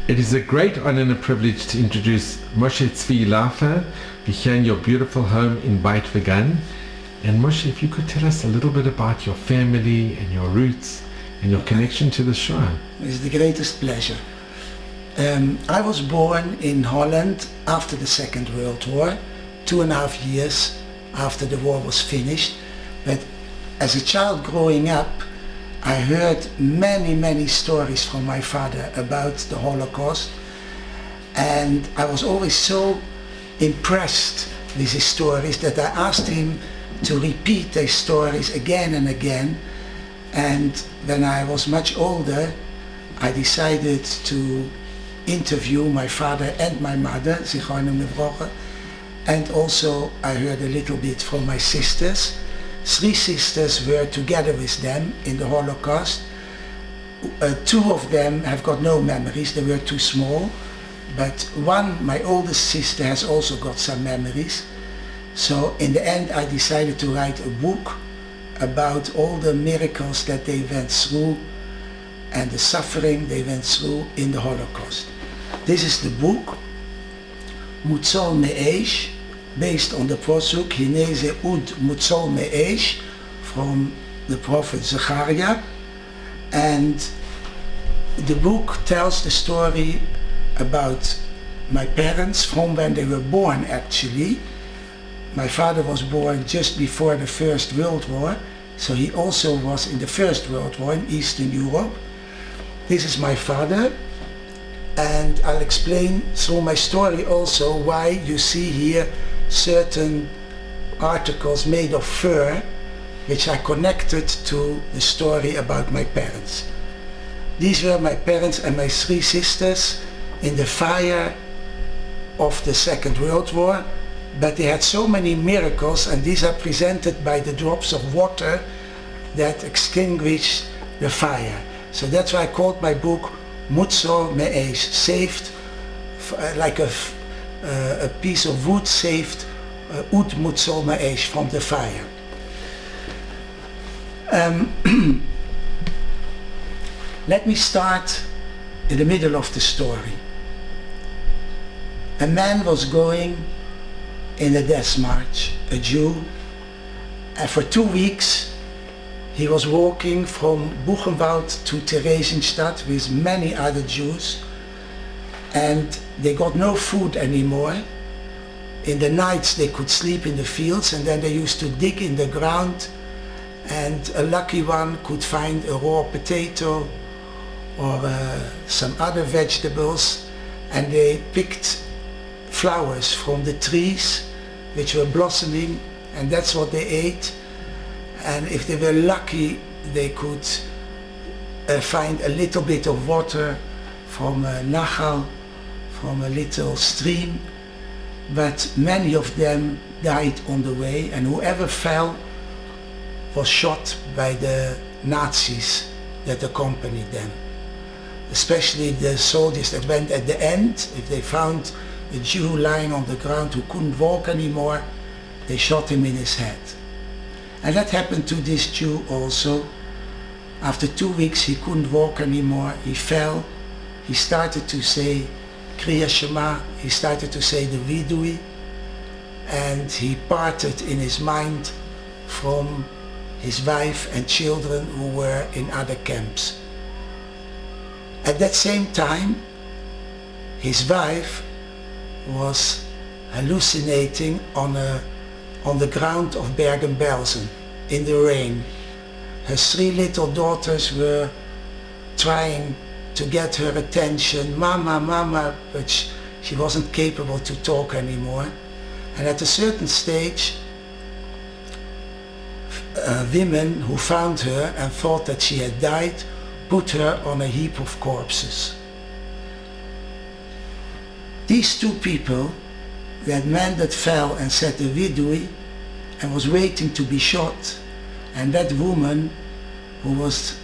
It is a great honor and a privilege to introduce Moshe Tzvi Laufer. We're here in your beautiful home in Beit Vegan. And Moshe, if you could tell us a little bit about your family and your roots and your connection to the Shoah. It's the greatest pleasure. I was born in Holland after the Second World War, 2.5 years after the war was finished. But as a child growing up, I heard many stories from my father about the Holocaust, and I was always so impressed with his stories that I asked him to repeat these stories again and again. And when I was much older, I decided to interview my father and my mother, Zichronim Livrocha, and also I heard a little bit from my sisters. 3 sisters were together with them in the Holocaust. 2 of them have got no memories, they were too small, but one, my oldest sister, has also got some memories. So in the end I decided to write a book about all the miracles that they went through and the suffering they went through in the Holocaust. This is the book, Mutzol Me'esh, based on the Pasuk, Hineze Ud Mutzol Me'esh, from the prophet Zechariah. And the book tells the story about my parents from when they were born actually. My father was born just before the First World War, so he also was in the First World War in Eastern Europe. This is my father, and I'll explain through my story also why you see here certain articles made of fur, which I connected to the story about my parents. These were my parents and my 3 sisters in the fire of the Second World War, but they had so many miracles, and these are presented by the drops of water that extinguished the fire. So that's why I called my book Mutzol Me'esh, saved like a piece of wood saved Ud Mutzol Me'esh, from the fire. Let me start in the middle of the story. A man was going in a death march, a Jew, and for 2 weeks he was walking from Buchenwald to Theresienstadt with many other Jews, and they got no food anymore. In the nights they could sleep in the fields, and then they used to dig in the ground, and a lucky one could find a raw potato or some other vegetables, and they picked flowers from the trees which were blossoming, and that's what they ate. And if they were lucky, they could find a little bit of water from a nachal, from a little stream, but many of them died on the way, and whoever fell was shot by the Nazis that accompanied them. Especially the soldiers that went at the end, if they found a Jew lying on the ground who couldn't walk anymore, they shot him in his head. And that happened to this Jew also. After 2 weeks he couldn't walk anymore, he fell, he started to say Kriya Shema, he started to say the Vidui, and he parted in his mind from his wife and children who were in other camps. At that same time, his wife was hallucinating on the ground of Bergen-Belsen in the rain. Her 3 little daughters were trying to get her attention, Mama, Mama, but she wasn't capable to talk anymore. And at a certain stage, women who found her and thought that she had died put her on a heap of corpses. These 2 people, that man that fell and said the Vidui and was waiting to be shot, and that woman who was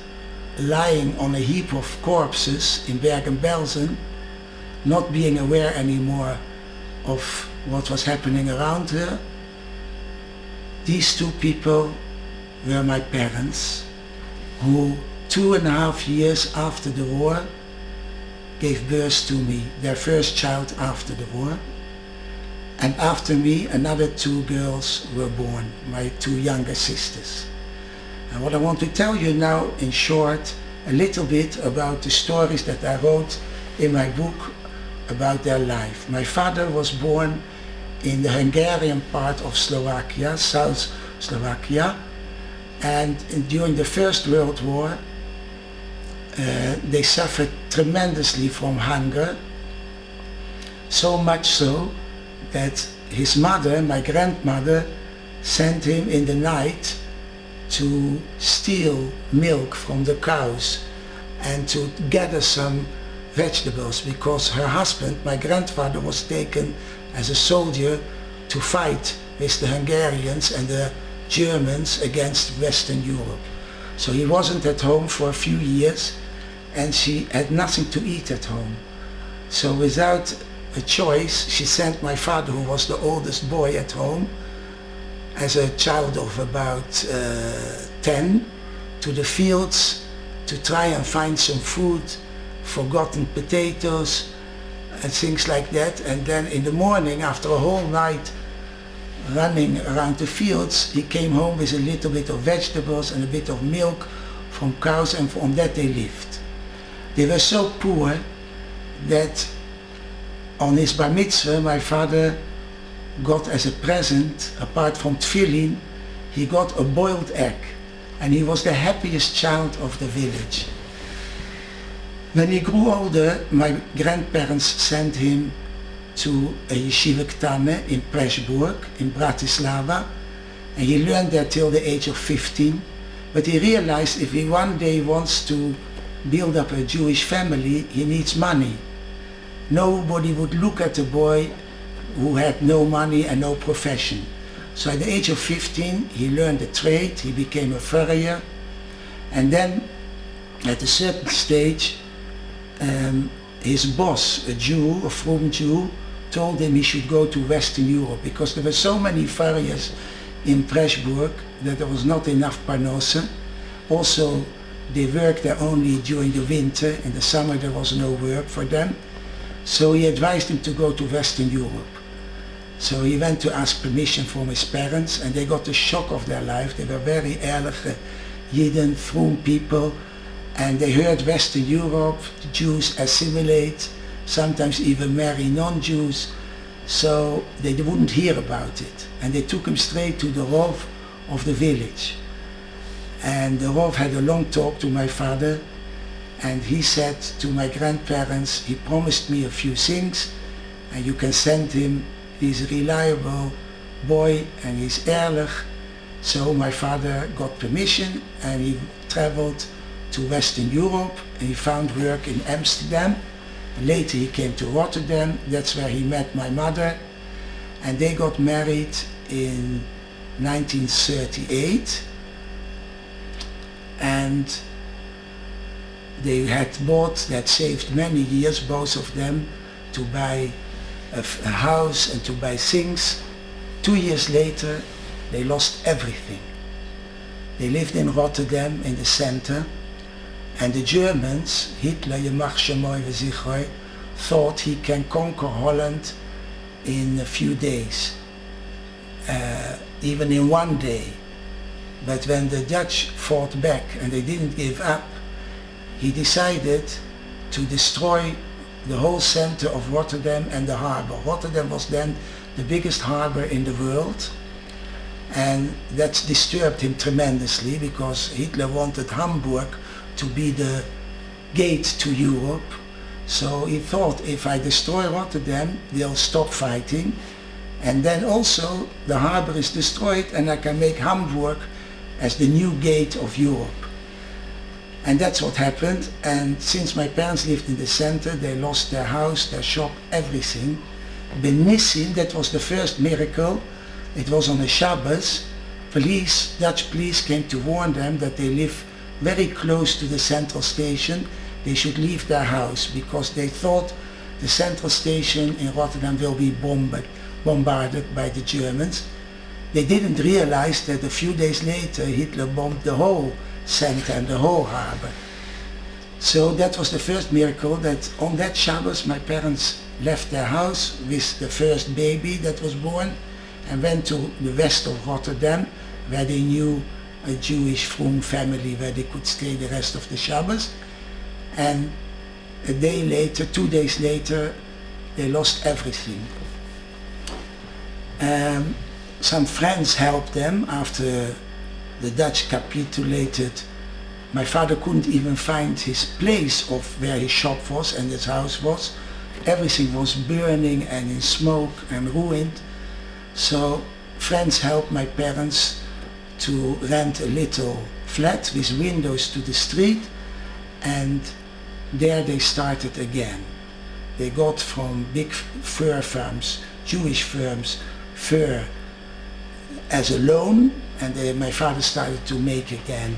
lying on a heap of corpses in Bergen-Belsen, not being aware anymore of what was happening around her, these 2 people were my parents, who 2.5 years after the war gave birth to me, their first child after the war. And after me, another 2 girls were born, my 2 younger sisters. And what I want to tell you now in short, a little bit about the stories that I wrote in my book about their life. My father was born in the Hungarian part of Slovakia, South Slovakia, and during the First World War they suffered tremendously from hunger, so much so that his mother, my grandmother, sent him in the night to steal milk from the cows and to gather some vegetables, because her husband, my grandfather, was taken as a soldier to fight with the Hungarians and the Germans against Western Europe. So he wasn't at home for a few years, and she had nothing to eat at home. So without a choice, she sent my father, who was the oldest boy at home, as a child of about 10, to the fields to try and find some food, forgotten potatoes and things like that. And then in the morning, after a whole night running around the fields, he came home with a little bit of vegetables and a bit of milk from cows, and from that they lived. They were so poor that on his bar mitzvah, my father got as a present, apart from tefillin, he got a boiled egg, and he was the happiest child of the village. When he grew older, my grandparents sent him to a yeshiva ktane in Pressburg, in Bratislava, and he learned there till the age of 15. But he realized if he one day wants to build up a Jewish family, he needs money. Nobody would look at a boy who had no money and no profession. So at the age of 15, he learned a trade, he became a furrier, and then at a certain stage, his boss, a Jew, a frum Jew, told him he should go to Western Europe, because there were so many furriers in Pressburg that there was not enough parnose. Also, they worked there only during the winter. In the summer there was no work for them. So he advised him to go to Western Europe. So he went to ask permission from his parents, and they got the shock of their life. They were very ehrliche Yidden, frum people, and they heard Western Europe, the Jews assimilate, sometimes even marry non-Jews, so they wouldn't hear about it. And they took him straight to the Rav of the village. And the Rav had a long talk to my father, and he said to my grandparents, he promised me a few things, and you can send him, he's a reliable boy and he's ehrlich. So my father got permission, and he traveled to Western Europe, and he found work in Amsterdam. And later he came to Rotterdam. That's where he met my mother, and they got married in 1938. And they had saved many years, both of them, to buy a house and to buy things. 2 years later, they lost everything. They lived in Rotterdam, in the center, and the Germans, Hitler, Yemach Shemoy V'Zichroy, thought he can conquer Holland in a few days, even in one day. But when the Dutch fought back and they didn't give up, he decided to destroy the whole center of Rotterdam and the harbor. Rotterdam was then the biggest harbor in the world, and that disturbed him tremendously, because Hitler wanted Hamburg to be the gate to Europe. So he thought, if I destroy Rotterdam, they'll stop fighting, and then also the harbor is destroyed and I can make Hamburg as the new gate of Europe. And that's what happened. And since my parents lived in the center, they lost their house, their shop, everything. Benissim, that was the first miracle. It was on a Shabbos. Dutch police came to warn them that they live very close to the central station. They should leave their house, because they thought the central station in Rotterdam will be bombarded by the Germans. They didn't realize that a few days later Hitler bombed the whole center and the whole harbor. So that was the first miracle, that on that Shabbos my parents left their house with the first baby that was born and went to the west of Rotterdam, where they knew a Jewish Frum family where they could stay the rest of the Shabbos. And a day later, 2 days later, they lost everything. Some friends helped them after the Dutch capitulated. My father couldn't even find his place of where his shop was and his house was. Everything was burning and in smoke and ruined. So friends helped my parents to rent a little flat with windows to the street, and there they started again. They got from big fur firms, Jewish firms, fur as a loan, and my father started to make again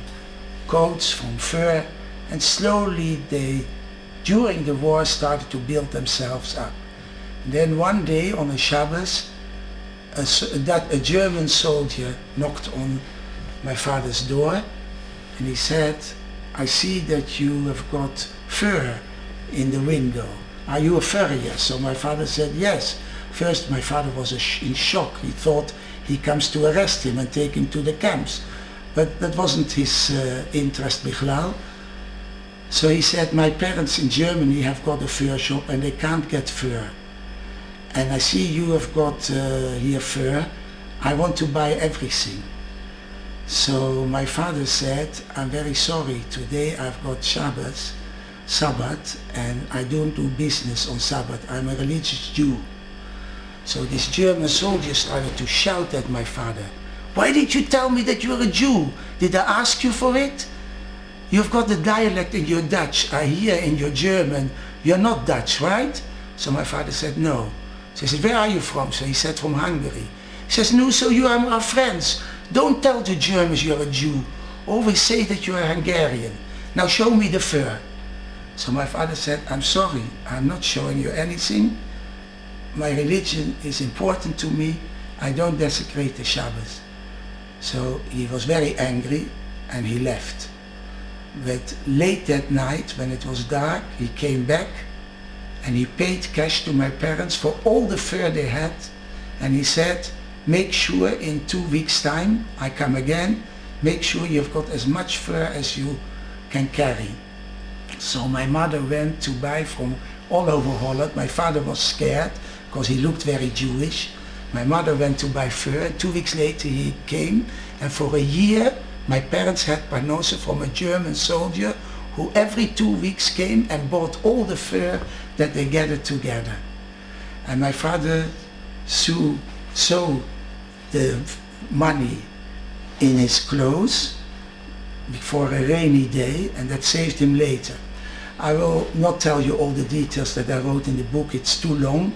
coats from fur, and slowly they, during the war, started to build themselves up. And then one day on a Shabbos, a German soldier knocked on my father's door, and he said, "I see that you have got fur in the window. Are you a furrier?" So my father said yes. First my father was in shock. He thought he comes to arrest him and take him to the camps. But that wasn't his interest, Bichlal. So he said, "My parents in Germany have got a fur shop and they can't get fur. And I see you have got here fur. I want to buy everything." So my father said, "I'm very sorry, today I've got Sabbath, and I don't do business on Sabbath. I'm a religious Jew." So this German soldier started to shout at my father, "Why did you tell me that you're a Jew? Did I ask you for it? You've got the dialect in your Dutch. I hear in your German, you're not Dutch, right?" So my father said, "No." So he said, "Where are you from?" So he said, "From Hungary." He says, "No, so you are our friends. Don't tell the Germans you're a Jew. Always say that you're a Hungarian. Now show me the fur." So my father said, "I'm sorry, I'm not showing you anything. My religion is important to me. I don't desecrate the Shabbos." So he was very angry and he left. But late that night, when it was dark, he came back and he paid cash to my parents for all the fur they had. And he said, "Make sure in 2 weeks' time I come again. Make sure you've got as much fur as you can carry." So my mother went to buy from all over Holland. My father was scared because he looked very Jewish. My mother went to buy fur. 2 weeks later he came, and for a year my parents had parnose from a German soldier who every 2 weeks came and bought all the fur that they gathered together. And my father sewed the money in his clothes for a rainy day, and that saved him later. I will not tell you all the details that I wrote in the book, it's too long.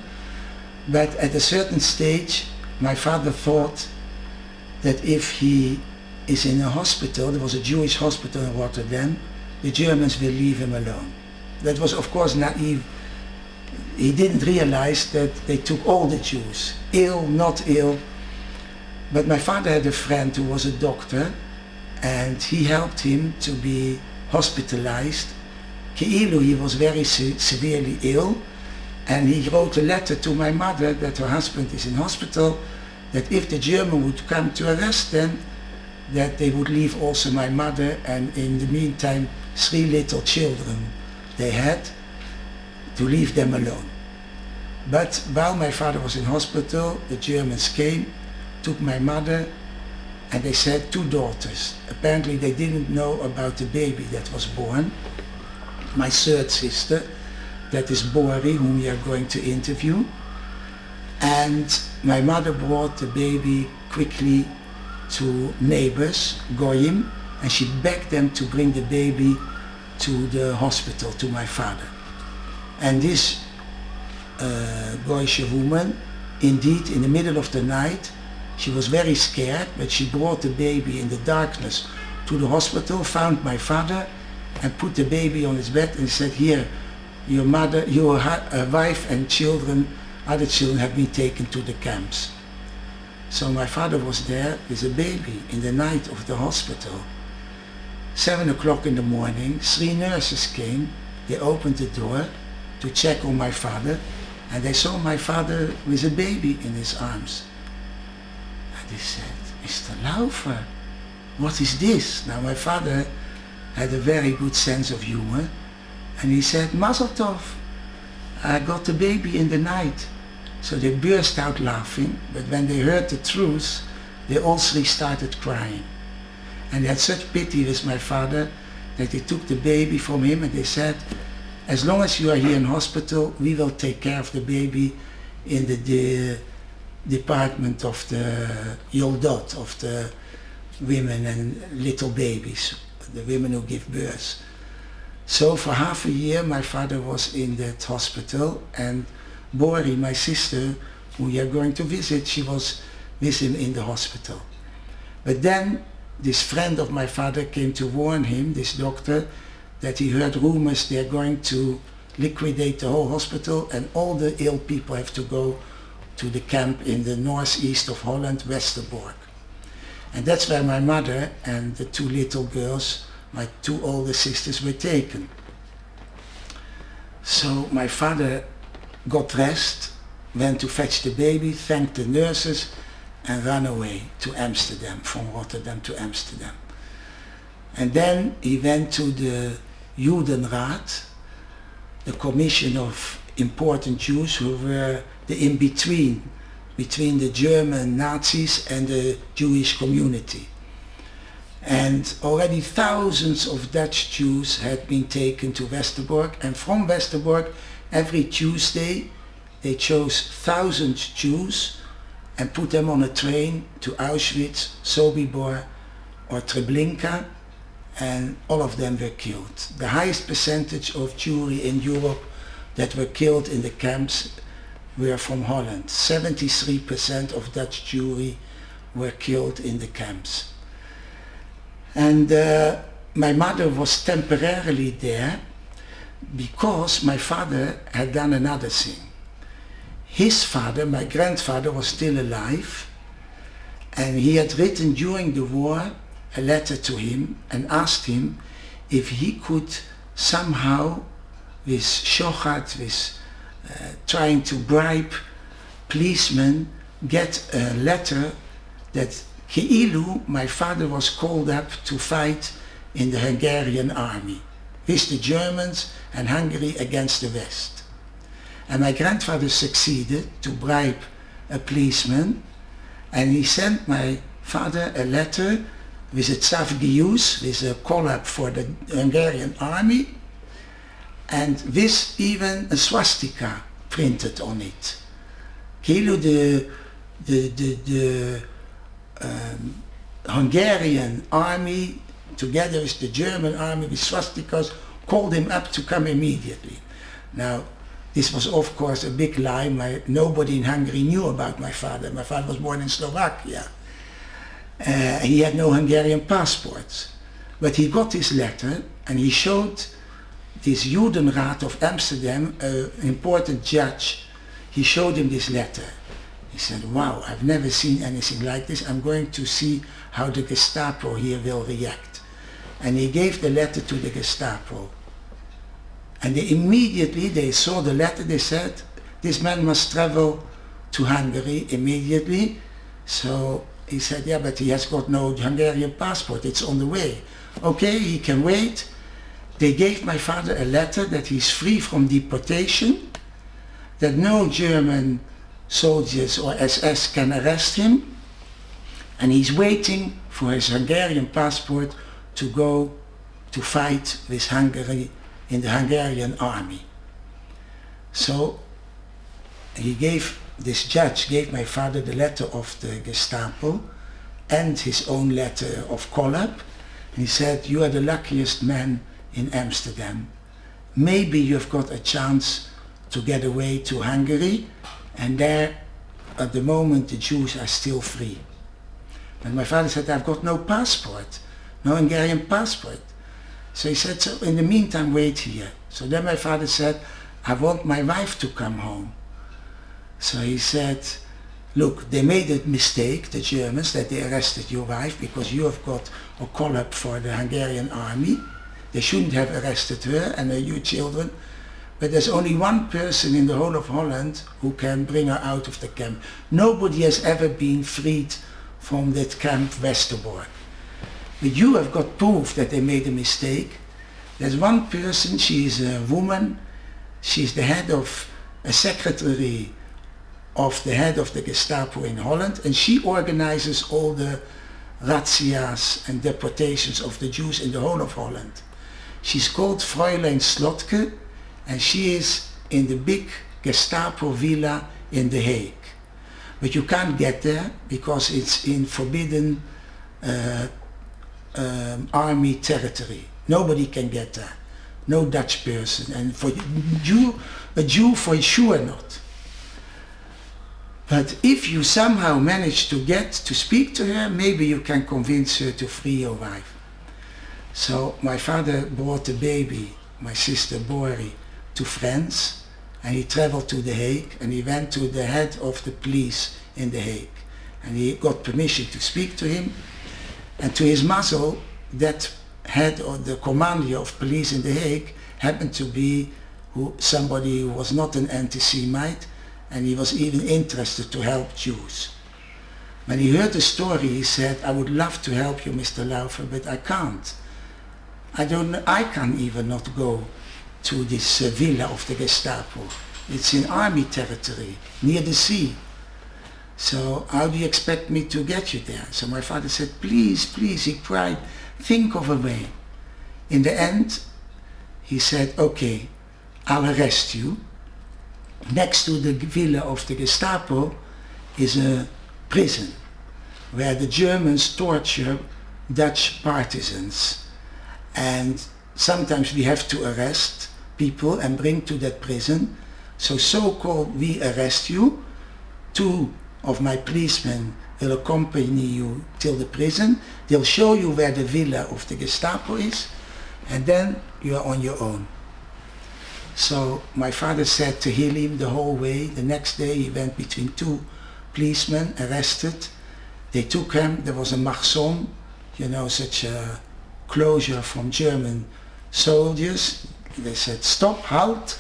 But at a certain stage, my father thought that if he is in a hospital, there was a Jewish hospital in Rotterdam, the Germans will leave him alone. That was of course naive. He didn't realize that they took all the Jews, ill, not ill. But my father had a friend who was a doctor, and he helped him to be hospitalized. Keilu, he was very severely ill, and he wrote a letter to my mother that her husband is in hospital, that if the German would come to arrest them, that they would leave also my mother, and in the meantime 3 little children they had, to leave them alone. But while my father was in hospital, the Germans came, took my mother, and they said 2 daughters. Apparently they didn't know about the baby that was born. My third sister, that is Bori, whom we are going to interview. And my mother brought the baby quickly to neighbors, Goyim, and she begged them to bring the baby to the hospital, to my father. And this Goyish woman, indeed, in the middle of the night, she was very scared, but she brought the baby in the darkness to the hospital, found my father, and put the baby on his bed and said, "Here, your mother, your wife and children, other children have been taken to the camps." So my father was there with a baby in the night of the hospital. 7 o'clock in the morning, 3 nurses came. They opened the door to check on my father, and they saw my father with a baby in his arms. And they said, "Mr. Laufer, what is this?" Now my father had a very good sense of humor, and he said, "Mazel tov, I got the baby in the night." So they burst out laughing, but when they heard the truth, they all three started crying. And they had such pity with my father that they took the baby from him, and they said, "As long as you are here in hospital, we will take care of the baby in the department of the Yoldot, of the women and little babies, the women who give birth." So for half a year my father was in that hospital, and Bori, my sister, who we are going to visit, she was with him in the hospital. But then this friend of my father came to warn him, this doctor, that he heard rumors they are going to liquidate the whole hospital and all the ill people have to go to the camp in the northeast of Holland, Westerbork. And that's where my mother and the 2 little girls, my 2 older sisters, were taken. So my father got dressed, went to fetch the baby, thanked the nurses, and ran away to Amsterdam, from Rotterdam to Amsterdam. And then he went to the Judenrat, the commission of important Jews who were the in-between, between the German Nazis and the Jewish community. And already thousands of Dutch Jews had been taken to Westerbork, and from Westerbork every Tuesday they chose thousands of Jews and put them on a train to Auschwitz, Sobibor or Treblinka, and all of them were killed. The highest percentage of Jewry in Europe that were killed in the camps were from Holland. 73% of Dutch Jewry were killed in the camps. And my mother was temporarily there because my father had done another thing. His father, my grandfather, was still alive, and he had written during the war a letter to him and asked him if he could somehow, with shochat, with trying to bribe policemen, get a letter that Keilu, my father, was called up to fight in the Hungarian army with the Germans and Hungary against the West. And my grandfather succeeded to bribe a policeman, and he sent my father a letter with a tzav giyus, with a call-up for the Hungarian army, and with even a swastika printed on it. Keilu, the Hungarian army, together with the German army with swastikas, called him up to come immediately. Now, this was of course a big lie. Nobody in Hungary knew about my father. My father was born in Slovakia. He had no Hungarian passports. But he got this letter and he showed this Judenrat of Amsterdam, an important judge. He showed him this letter. He said, "Wow, I've never seen anything like this. I'm going to see how the Gestapo here will react." And he gave the letter to the Gestapo. And they saw the letter, they said, "This man must travel to Hungary immediately." So he said, "Yeah, but he has got no Hungarian passport, it's on the way." "Okay, he can wait." They gave my father a letter that he's free from deportation, that no German soldiers or SS can arrest him, and he's waiting for his Hungarian passport to go to fight with Hungary in the Hungarian army. So this judge gave my father the letter of the Gestapo and his own letter of call-up, and he said, "You are the luckiest man in Amsterdam. Maybe you've got a chance to get away to Hungary, and there at the moment the Jews are still free." And my father said, "I've got no passport, no Hungarian passport." So he said, "So in the meantime wait here." So then my father said, "I want my wife to come home." So he said, look, they made a mistake, the Germans, that they arrested your wife because you have got a call-up for the Hungarian army. They shouldn't have arrested her and your children. But there's only one person in the whole of Holland who can bring her out of the camp. Nobody has ever been freed from that camp Westerbork. But you have got proof that they made a mistake. There's one person, she is a woman, she's the head of a secretary of the head of the Gestapo in Holland, and she organizes all the razzias and deportations of the Jews in the whole of Holland. She's called Fräulein Slotke, and she is in the big Gestapo villa in The Hague. But you can't get there because it's in forbidden army territory. Nobody can get there. No Dutch person, and for a Jew for sure not. But if you somehow manage to get to speak to her, maybe you can convince her to free your wife. So my father brought the baby, my sister Bori, to France, and he traveled to The Hague, and he went to the head of the police in The Hague, and he got permission to speak to him. And to his muzzle, that head or the commander of police in The Hague happened to be somebody who was not an anti-Semite, and he was even interested to help Jews. When he heard the story, he said, I would love to help you, Mr. Laufer, but I can't. I can even not go to this villa of the Gestapo. It's in army territory, near the sea. So how do you expect me to get you there? So my father said, please, please, he cried, think of a way. In the end, he said, okay, I'll arrest you. Next to the villa of the Gestapo is a prison where the Germans torture Dutch partisans. And sometimes we have to arrest people and bring to that prison. So-called, we arrest you. 2 of my policemen will accompany you till the prison. They'll show you where the villa of the Gestapo is, and then you are on your own. So my father said to him the whole way. The next day he went between 2 policemen, arrested. They took him, there was a Machson, you know, such a closure from German soldiers. They said, stop, halt.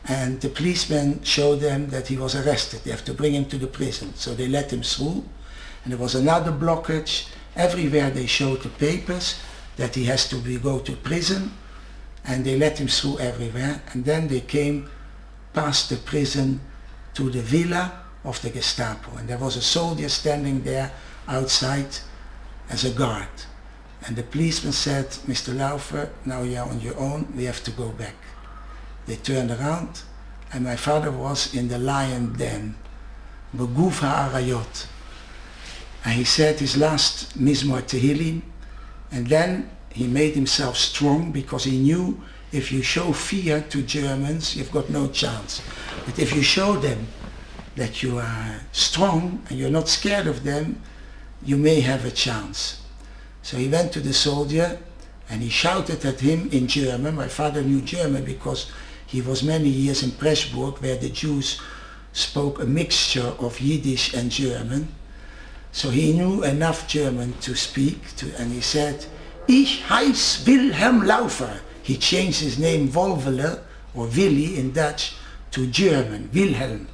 And the policemen showed them that he was arrested. They have to bring him to the prison. So they let him through. And there was another blockage. Everywhere they showed the papers that he has to go to prison. And they let him through everywhere. And then they came past the prison to the villa of the Gestapo. And there was a soldier standing there outside as a guard. And the policeman said, Mr. Laufer, now you're on your own, we have to go back. They turned around, and my father was in the lion den, Beguf ha'arayot. And he said his last Mizmor Tehillim, and then he made himself strong, because he knew if you show fear to Germans, you've got no chance. But if you show them that you are strong and you're not scared of them, you may have a chance. So he went to the soldier and he shouted at him in German. My father knew German because he was many years in Pressburg, where the Jews spoke a mixture of Yiddish and German. So he knew enough German to speak, and he said, Ich heiß Wilhelm Laufer. He changed his name Wolvele, or Willy in Dutch, to German, Wilhelm.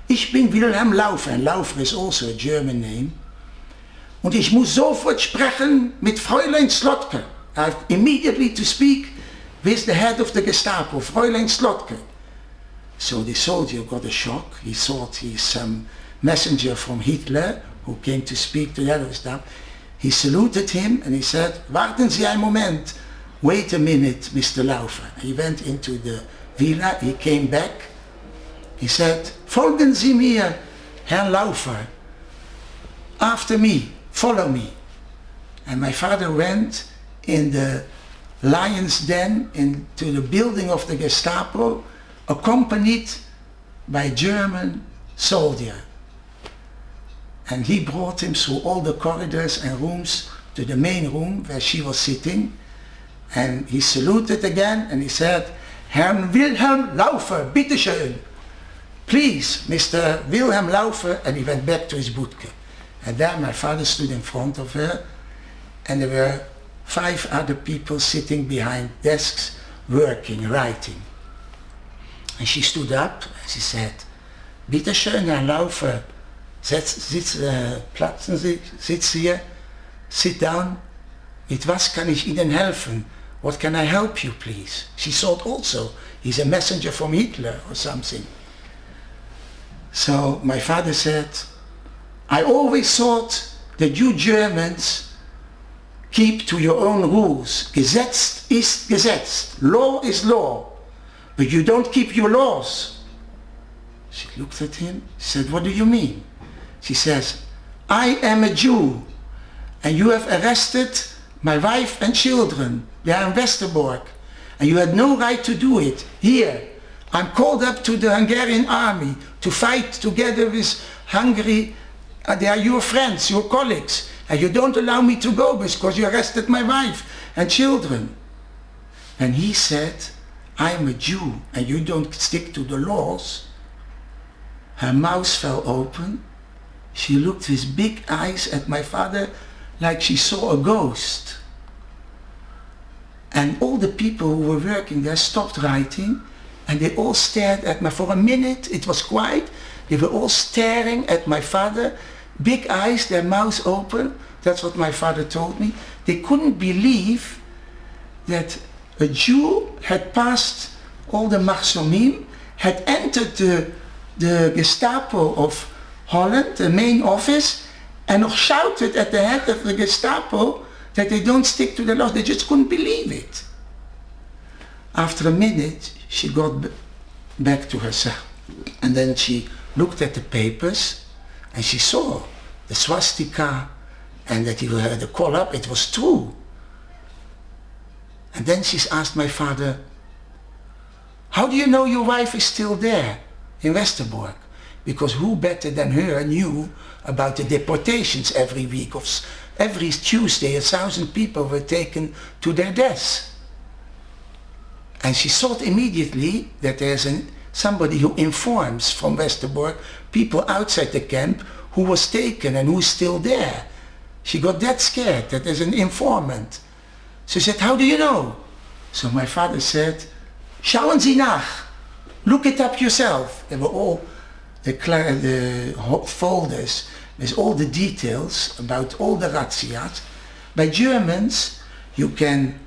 Ich bin Wilhelm Laufer, and Laufer is also a German name. Und ich muss sofort sprechen mit Fräulein Slotke. I have immediately to speak with the head of the Gestapo, Fräulein Slotke. So the soldier got a shock. He thought he's some messenger from Hitler who came to speak to the head of the Gestapo. He saluted him and he said, Warten Sie ein Moment. Wait a minute, Mr. Laufer. He went into the villa, he came back. He said, Folgen Sie mir, Herr Laufer. After me, follow me. And my father went in the lion's den into the building of the Gestapo, accompanied by a German soldier. And he brought him through all the corridors and rooms to the main room where she was sitting. And he saluted again and he said, Herrn Wilhelm Laufer, bitteschön. please, Mr. Wilhelm Laufer, and he went back to his bootke. And there my father stood in front of her, and there were 5 other people sitting behind desks, working, writing. And she stood up and she said, Bitte schön, Herr Laufer, sitz hier, sit down. Mit was kann ich Ihnen helfen? What can I help you, please? She thought also, he's a messenger from Hitler or something. So my father said, I always thought that you Germans keep to your own rules. Gesetz ist Gesetz. Law is law. But you don't keep your laws. She looked at him, said, what do you mean? She says, I am a Jew, and you have arrested my wife and children. They are in Westerbork, and you had no right to do it. Here, I'm called up to the Hungarian army to fight together with Hungary. They are your friends, your colleagues, and you don't allow me to go because you arrested my wife and children. And he said, I'm a Jew, and you don't stick to the laws. Her mouth fell open. She looked with big eyes at my father like she saw a ghost. And all the people who were working there stopped writing, and they all stared at me. For a minute, it was quiet. They were all staring at my father, big eyes, their mouths open. That's what my father told me. They couldn't believe that a Jew had passed all the Machzomim, had entered the Gestapo of Holland, the main office, and nog shouted at the head of the Gestapo that they don't stick to the laws. They just couldn't believe it. After a minute, she got back to herself, and then she looked at the papers, and she saw the swastika, and that he had a call up. It was true. And then she asked my father, how do you know your wife is still there in Westerbork? Because who better than her knew about the deportations every week? Every Tuesday 1,000 people were taken to their deaths. And she thought immediately that there's somebody who informs from Westerbork, people outside the camp, who was taken and who's still there. She got that scared that there's an informant. She said, how do you know? So my father said, schauen Sie nach, look it up yourself. They were all the folders with all the details about all the razzias. By Germans, you can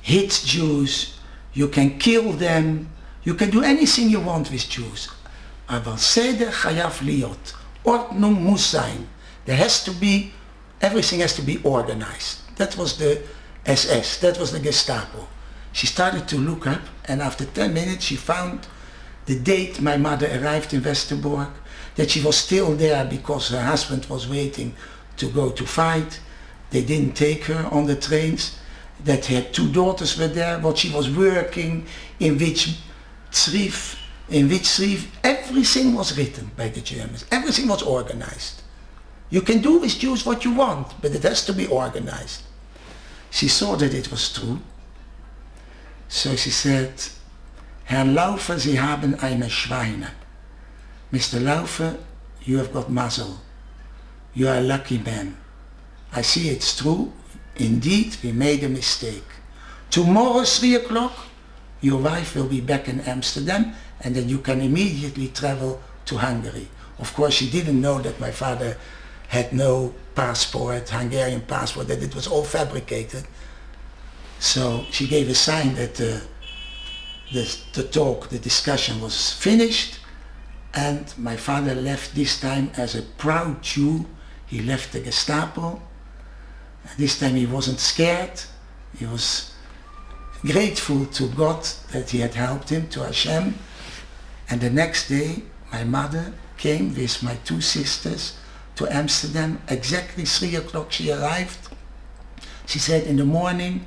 hit Jews, you can kill them, you can do anything you want with Jews. Aber Seder chayav liot, Ordnung muss sein. There has to be, everything has to be organized. That was the SS, that was the Gestapo. She started to look up, and after 10 minutes she found the date my mother arrived in Westerbork, that she was still there because her husband was waiting to go to fight. They didn't take her on the trains, that her 2 daughters were there, what she was working, in which Tzrief, everything was written by the Germans, everything was organized. You can do with Jews what you want, but it has to be organized. She saw that it was true. So she said, Herr Laufer, Sie haben eine Schweine. Mr. Laufer, you have got muzzle. You are a lucky man. I see it's true. Indeed, we made a mistake. Tomorrow, 3 o'clock, your wife will be back in Amsterdam, and then you can immediately travel to Hungary. Of course, she didn't know that my father had no passport, Hungarian passport, that it was all fabricated. So she gave a sign that the discussion was finished, and my father left this time as a proud Jew. He left the Gestapo. And this time he wasn't scared. He was grateful to God that he had helped him, to Hashem. And the next day my mother came with my 2 sisters to Amsterdam. Exactly 3 o'clock she arrived. She said in the morning,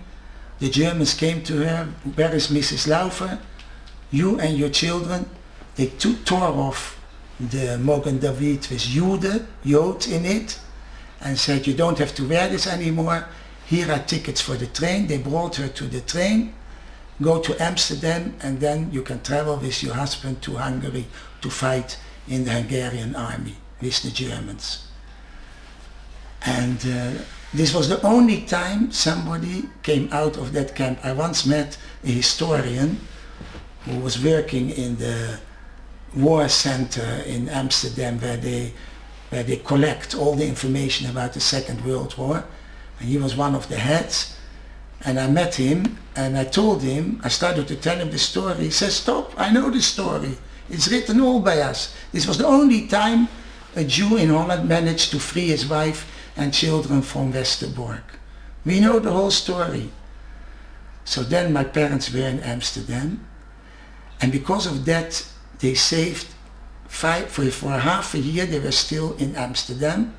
the Germans came to her, where is Mrs. Laufer? You and your children. They tore off the Mogen David with Jood in it, and said, you don't have to wear this anymore. Here are tickets for the train. They brought her to the train, go to Amsterdam and then you can travel with your husband to Hungary to fight in the Hungarian army with the Germans. And this was the only time somebody came out of that camp. I once met a historian who was working in the war center in Amsterdam where they collect all the information about the Second World War. And he was one of the heads. And I met him and I told him, I started to tell him the story. He says, stop, I know the story. It's written all by us. This was the only time a Jew in Holland managed to free his wife and children from Westerbork. We know the whole story. So then my parents were in Amsterdam, and because of that they saved for half a year. They were still in Amsterdam,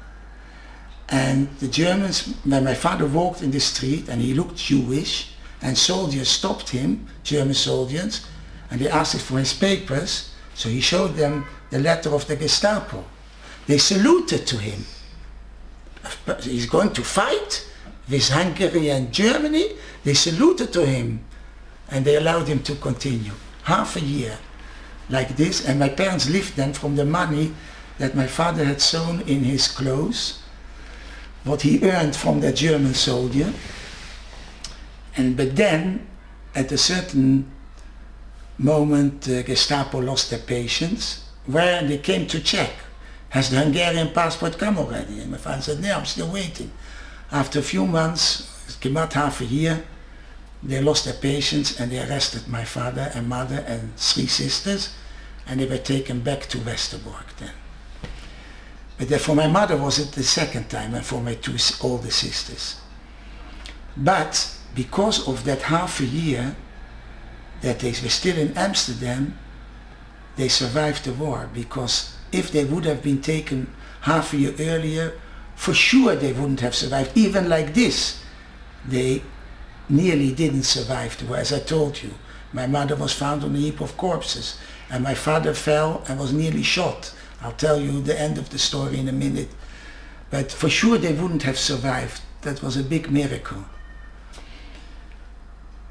and the Germans, when my father walked in the street and he looked Jewish, and soldiers stopped him, German soldiers, and they asked him for his papers, so he showed them the letter of the Gestapo. They saluted to him. He's going to fight with Hungary and Germany. They saluted to him and they allowed him to continue. Half a year like this, and my parents lived then from the money that my father had sewn in his clothes, what he earned from that German soldier. But then, at a certain moment, the Gestapo lost their patience, where they came to check. Has the Hungarian passport come already? And my father said, no, I'm still waiting. After a few months, it came out half a year, they lost their patience and they arrested my father and mother and 3 sisters, and they were taken back to Westerbork then. But then for my mother was it the second time, and for my 2 older sisters. But because of that half a year that they were still in Amsterdam, they survived the war, because if they would have been taken half a year earlier, for sure they wouldn't have survived. Even like this, they nearly didn't survive the war. As I told you, my mother was found on a heap of corpses, and my father fell and was nearly shot. I'll tell you the end of the story in a minute. But for sure they wouldn't have survived. That was a big miracle.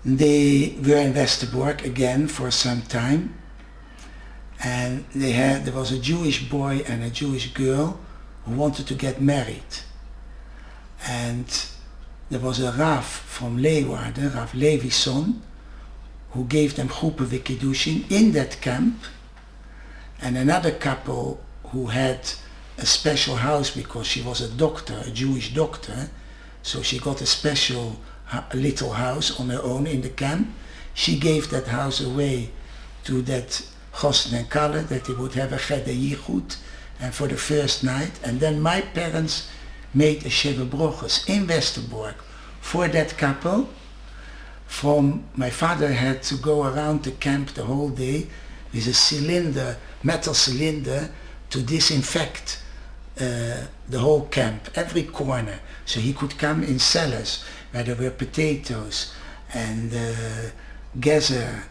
They were in Westerbork again for some time. And there was a Jewish boy and a Jewish girl who wanted to get married. And there was a Rav from Leeuwarden, Rav Levi's who gave them Groepen Kiddushin in that camp. And another couple who had a special house because she was a doctor, a Jewish doctor, so she got a special little house on her own in the camp. She gave that house away to that Gosten and Kalle, that they would have a Gedde Yichud, and for the first night. And then my parents made a Sheva Broches in Westerbork for that couple. My father had to go around the camp the whole day with a cylinder, metal cylinder, to disinfect the whole camp, every corner. So he could come in cellars where there were potatoes and gezer,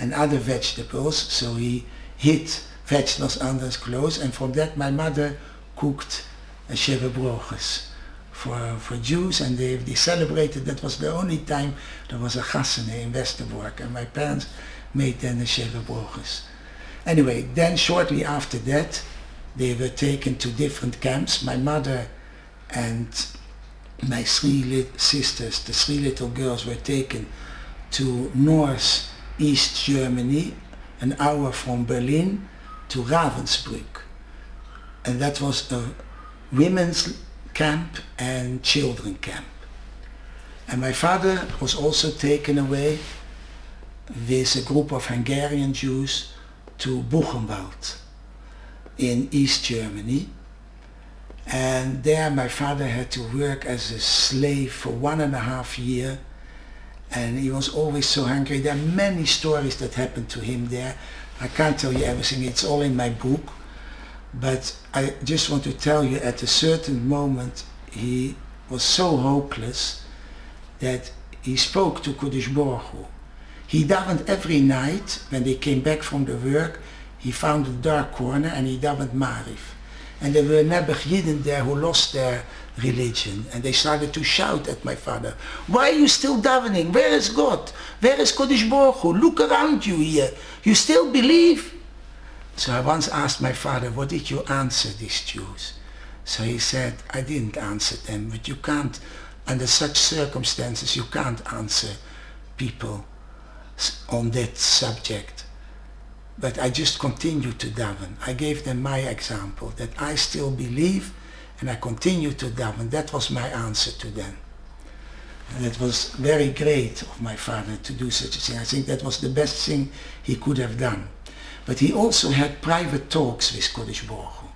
and other vegetables, so he hid vegetables under his clothes, and from that my mother cooked a Sheva Broches for Jews, and they celebrated. That was the only time there was a chasene in Westerbork, and my parents made then a Sheva Broches. Anyway, then shortly after that, they were taken to different camps. My mother and my 3 sisters, the 3 little girls, were taken to East Germany, an hour from Berlin, to Ravensbrück. And that was a women's camp and children camp. And my father was also taken away with a group of Hungarian Jews to Buchenwald in East Germany. And there my father had to work as a slave for 1.5 years. And he was always so hungry. There are many stories that happened to him there. I can't tell you everything, it's all in my book. But I just want to tell you, at a certain moment, he was so hopeless that he spoke to Kodesh Baruch Hu. He davened every night. When they came back from the work, he found a dark corner and he davened Mariv. And there were Nebuch Yidden there who lost their religion, and they started to shout at my father, "Why are you still davening? Where is God? Where is Kodesh Baruch Hu? Look around you here. You still believe?" So I once asked my father, "What did you answer these Jews?" So he said, "I didn't answer them, but you can't, under such circumstances, you can't answer people on that subject." But I just continued to daven. I gave them my example, that I still believe, and I continue to daven. That was my answer to them. And it was very great of my father to do such a thing. I think that was the best thing he could have done. But he also had private talks with Kodesh Baruch Hu.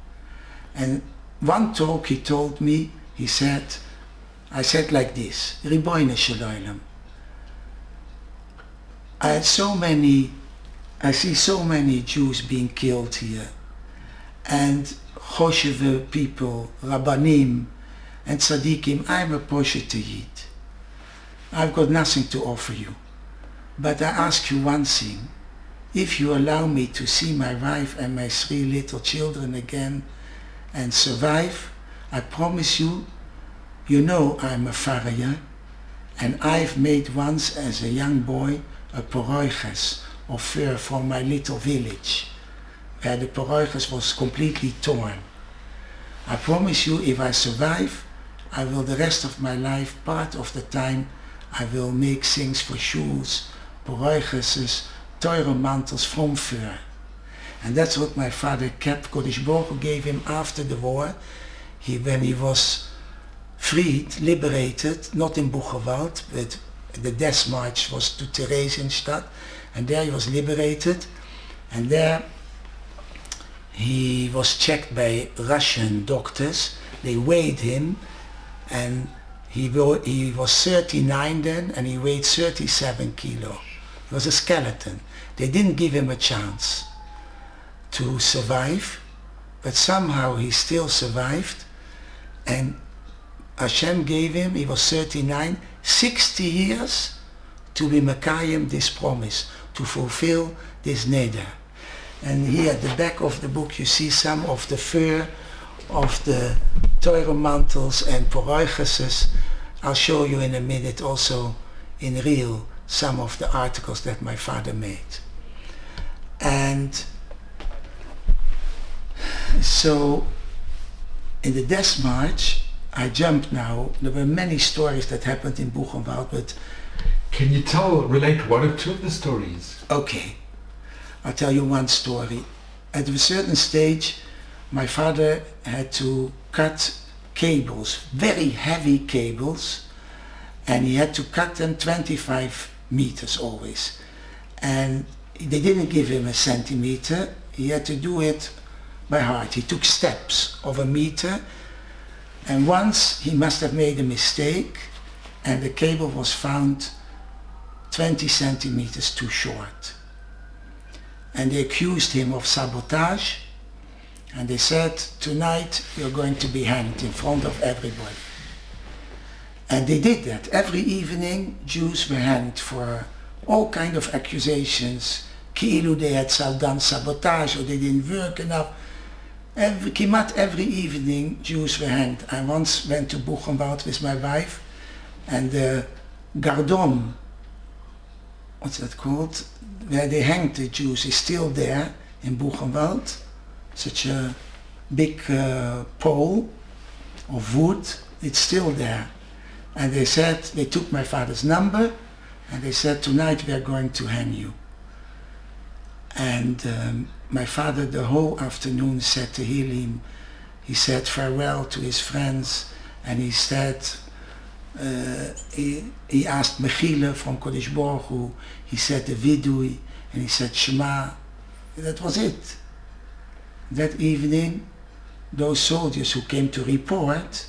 And one talk he told me, he said, I said like this, "Ribono shel Olam, I see so many Jews being killed here, and Chosheve people, Rabbanim, and Tzaddikim. I'm a Poshet Yid. I've got nothing to offer you. But I ask you one thing. If you allow me to see my wife and my 3 little children again and survive, I promise you, you know I'm a farrier, and I've made once as a young boy a poroiches of fur from my little village, where the poroiches was completely torn. I promise you, if I survive, I will the rest of my life, part of the time, I will make things for shoes, poroiches, teure mantels from fur." And that's what my father kept. Kodesh Baruch Hu gave him after the war. When he was freed, liberated, not in Buchenwald, but the death march was to Theresienstadt, and there he was liberated, and there he was checked by Russian doctors. They weighed him, and he was 39 then, and he weighed 37 kilo. He was a skeleton. They didn't give him a chance to survive, but somehow he still survived, and Hashem gave him, he was 39, 60 years to be Mekayim this promise, to fulfill this neder. And here at the back of the book you see some of the fur of the teure mantels and poroicheses. I'll show you in a minute also in real some of the articles that my father made. And so in the death march, I jumped now, there were many stories that happened in Buchenwald, but... Can you relate one or two of the stories? Okay, I'll tell you one story. At a certain stage, my father had to cut cables, very heavy cables, and he had to cut them 25 meters always. And they didn't give him a centimeter, he had to do it by heart. He took steps of a meter, and once he must have made a mistake, and the cable was found 20 centimeters too short. And they accused him of sabotage, and they said, "Tonight you're going to be hanged in front of everybody." And they did that. Every evening Jews were hanged for all kinds of accusations. Ki'ilu they had done sabotage, or they didn't work enough. Kimat every evening Jews were hanged. I once went to Buchenwald with my wife, and the Gardon, what's that called, where they hanged the Jews, is still there in Buchenwald. Such a big pole of wood, it's still there. And they said, they took my father's number, and they said, "Tonight we are going to hang you." And my father the whole afternoon said Tehillim. He said farewell to his friends, and he said, he asked Mechila from Kodesh Baruch Hu, he said the Vidui, and he said Shema. That was it. That evening, those soldiers who came to report,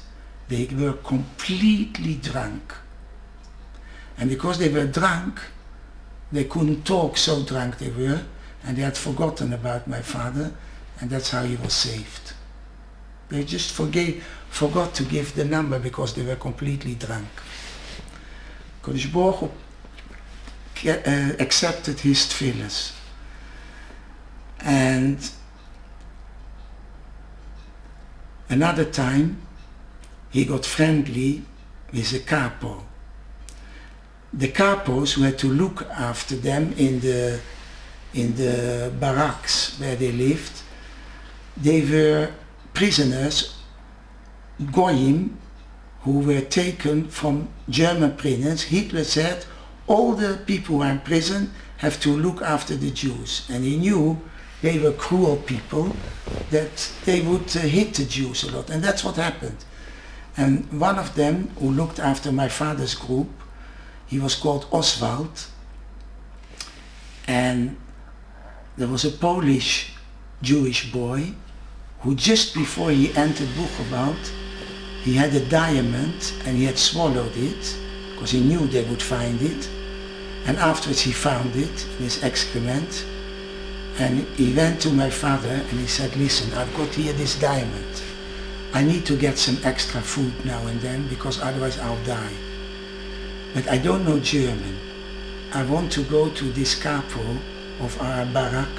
they were completely drunk. And because they were drunk, they couldn't talk, so drunk they were, and they had forgotten about my father, and that's how he was saved. They just forgot to give the number because they were completely drunk. Kodesh Baruch Hu accepted his tefillas. And Another time, he got friendly with a capo. The capos who had to look after them in the barracks where they lived, they were prisoners, goyim, who were taken from German prisons. Hitler said, all the people who are in prison have to look after the Jews. And he knew they were cruel people, that they would hit the Jews a lot. And that's what happened. And one of them, who looked after my father's group, he was called Oswald. And there was a Polish Jewish boy who, just before he entered Buchenwald, he had a diamond and he had swallowed it because he knew they would find it. And afterwards he found it in his excrement, and he went to my father and he said, listen, I've got here this diamond. I need to get some extra food now and then because otherwise I'll die. But I don't know German. I want to go to this capo of our barrack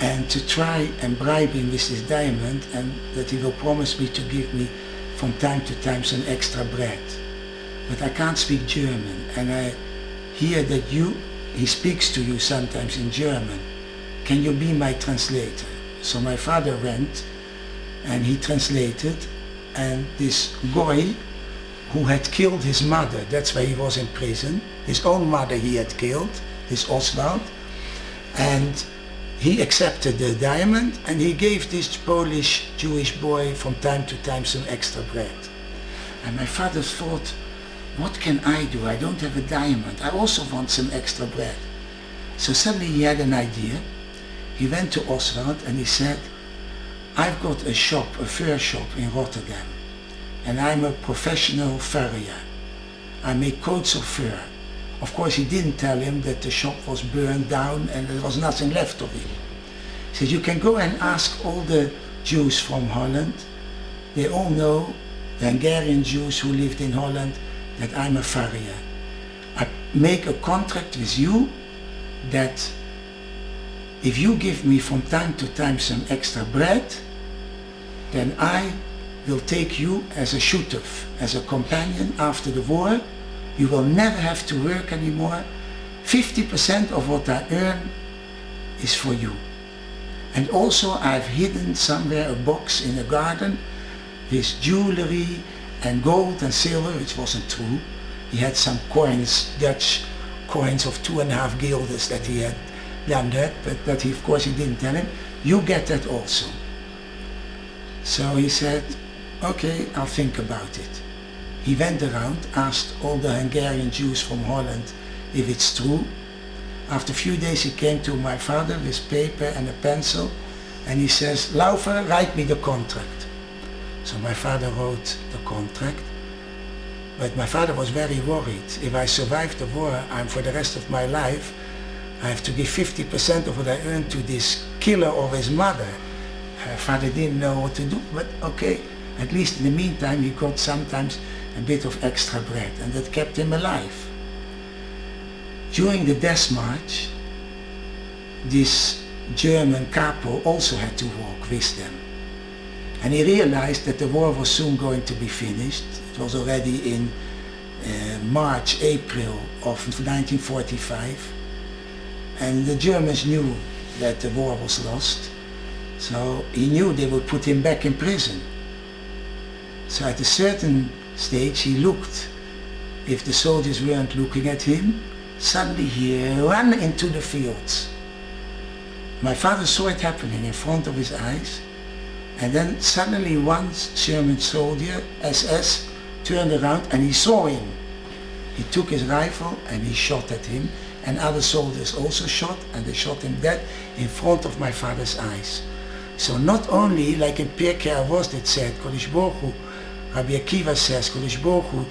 and to try and bribe him with this diamond, and that he will promise me to give me from time to time some extra bread. But I can't speak German, and I hear that he speaks to you sometimes in German. Can you be my translator? So my father went and he translated, and this goy who had killed his mother, that's why he was in prison, his own mother he had killed, this Oswald, and he accepted the diamond and he gave this Polish Jewish boy from time to time some extra bread. And my father thought, what can I do? I don't have a diamond. I also want some extra bread. So suddenly he had an idea. He went to Oswald and he said, I've got a shop, a fur shop in Rotterdam, and I'm a professional furrier. I make coats of fur. Of course, he didn't tell him that the shop was burned down and there was nothing left of it. He said, you can go and ask all the Jews from Holland. They all know, the Hungarian Jews who lived in Holland, that I'm a furrier. I make a contract with you that if you give me from time to time some extra bread, then I will take you as a shutuf, as a companion after the war. You will never have to work anymore. 50% of what I earn is for you. And also I've hidden somewhere a box in a garden with jewelry and gold and silver, which wasn't true. He had some coins, Dutch coins of 2.5 guilders that he had done that, but that he, of course he didn't tell him. You get that also. So he said, okay, I'll think about it. He went around, asked all the Hungarian Jews from Holland if it's true. After a few days he came to my father with paper and a pencil and he says, Laufer, write me the contract. So my father wrote the contract, but my father was very worried. If I survive the war, I'm for the rest of my life, I have to give 50% of what I earned to this killer of his mother. Father didn't know what to do, but okay, at least in the meantime he got sometimes a bit of extra bread, and that kept him alive. During the death march, this German capo also had to walk with them. And he realized that the war was soon going to be finished. It was already in March, April of 1945. And the Germans knew that the war was lost. So he knew they would put him back in prison. So at a certain stage he looked. If the soldiers weren't looking at him, suddenly he ran into the fields. My father saw it happening in front of his eyes, and then suddenly one German soldier, SS, turned around and he saw him. He took his rifle and he shot at him, and other soldiers also shot, and they shot him dead in front of my father's eyes. So not only, like in Pirkei Avos it said, Kodesh Baruch Hu, Rabbi Akiva says, Kodesh Baruch Hu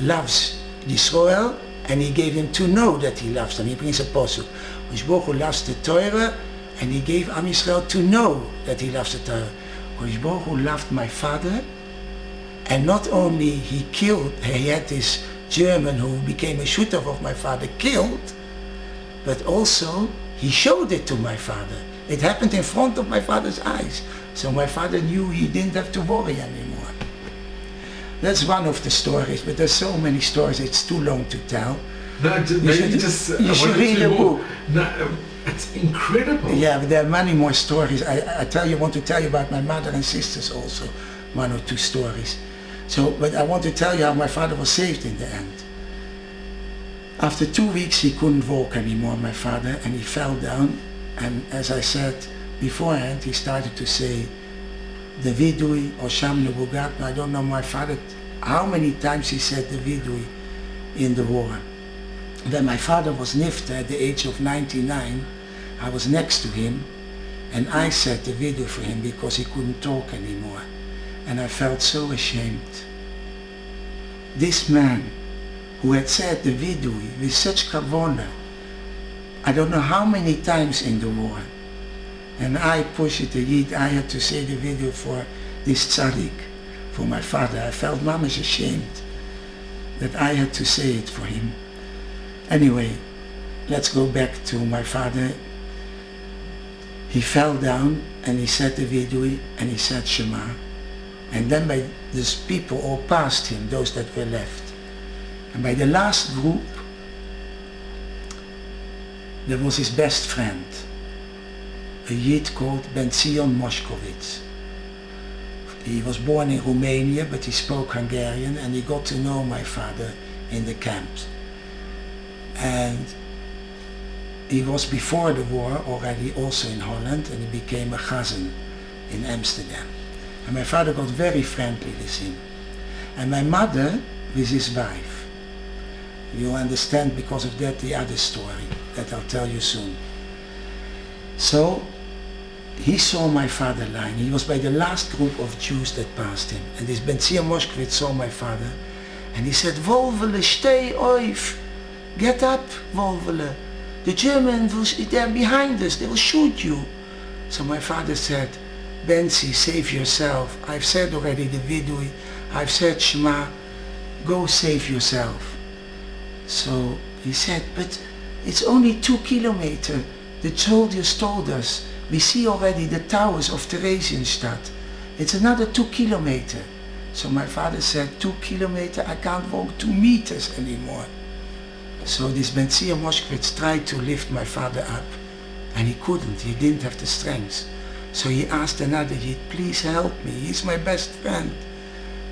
loves Yisrael, and he gave him to know that he loves them. He brings a posuk. Kodesh Baruch Hu loves the Torah, and he gave Am Yisrael to know that he loves the Torah. Kodesh Baruch Hu loved my father, and not only he had this German who became a shutuf of my father killed, but also he showed it to my father. It happened in front of my father's eyes. So my father knew he didn't have to worry anymore. That's one of the stories, but there's so many stories, it's too long to tell. No, You should read the book. No, it's incredible. Yeah, but there are many more stories. I want to tell you about my mother and sisters also, one or two stories. So, but I want to tell you how my father was saved in the end. After 2 weeks he couldn't walk anymore, my father, and he fell down. And as I said beforehand, he started to say, the vidui or sham nubugat. I don't know my father how many times he said the vidui in the war. When my father was nifta at the age of 99, I was next to him and I said the vidui for him because he couldn't talk anymore. And I felt so ashamed. This man who had said the vidui with such kavona, I don't know how many times in the war, and I pushed it, I had to say the video for this tzaddik, for my father. I felt mamish ashamed that I had to say it for him. Anyway, let's go back to my father. He fell down and he said the vidui and he said Shema. And then by these people all passed him, those that were left. And by the last group, there was his best friend, a Yid called Ben Zion Moshkovitz. He was born in Romania, but he spoke Hungarian, and he got to know my father in the camps. And he was before the war already also in Holland, and he became a chazan in Amsterdam. And my father got very friendly with him. And my mother with his wife. You'll understand because of that the other story that I'll tell you soon. So he saw my father lying. He was by the last group of Jews that passed him. And this Ben Zion Moshkovitz saw my father and he said, Wolvele, stay oif. Get up, Wolvele. The Germans, they're behind us, they will shoot you. So my father said, Benzi, save yourself. I've said already the vidui, I've said Shema, go save yourself. So he said, but it's only 2 kilometers. The soldiers told us, we see already the towers of Theresienstadt. It's another 2 kilometers. So my father said, 2 kilometers, I can't walk 2 meters anymore. So this Ben Zion Moshkovitz tried to lift my father up and he couldn't, he didn't have the strength. So he asked another Yid, please help me, he's my best friend.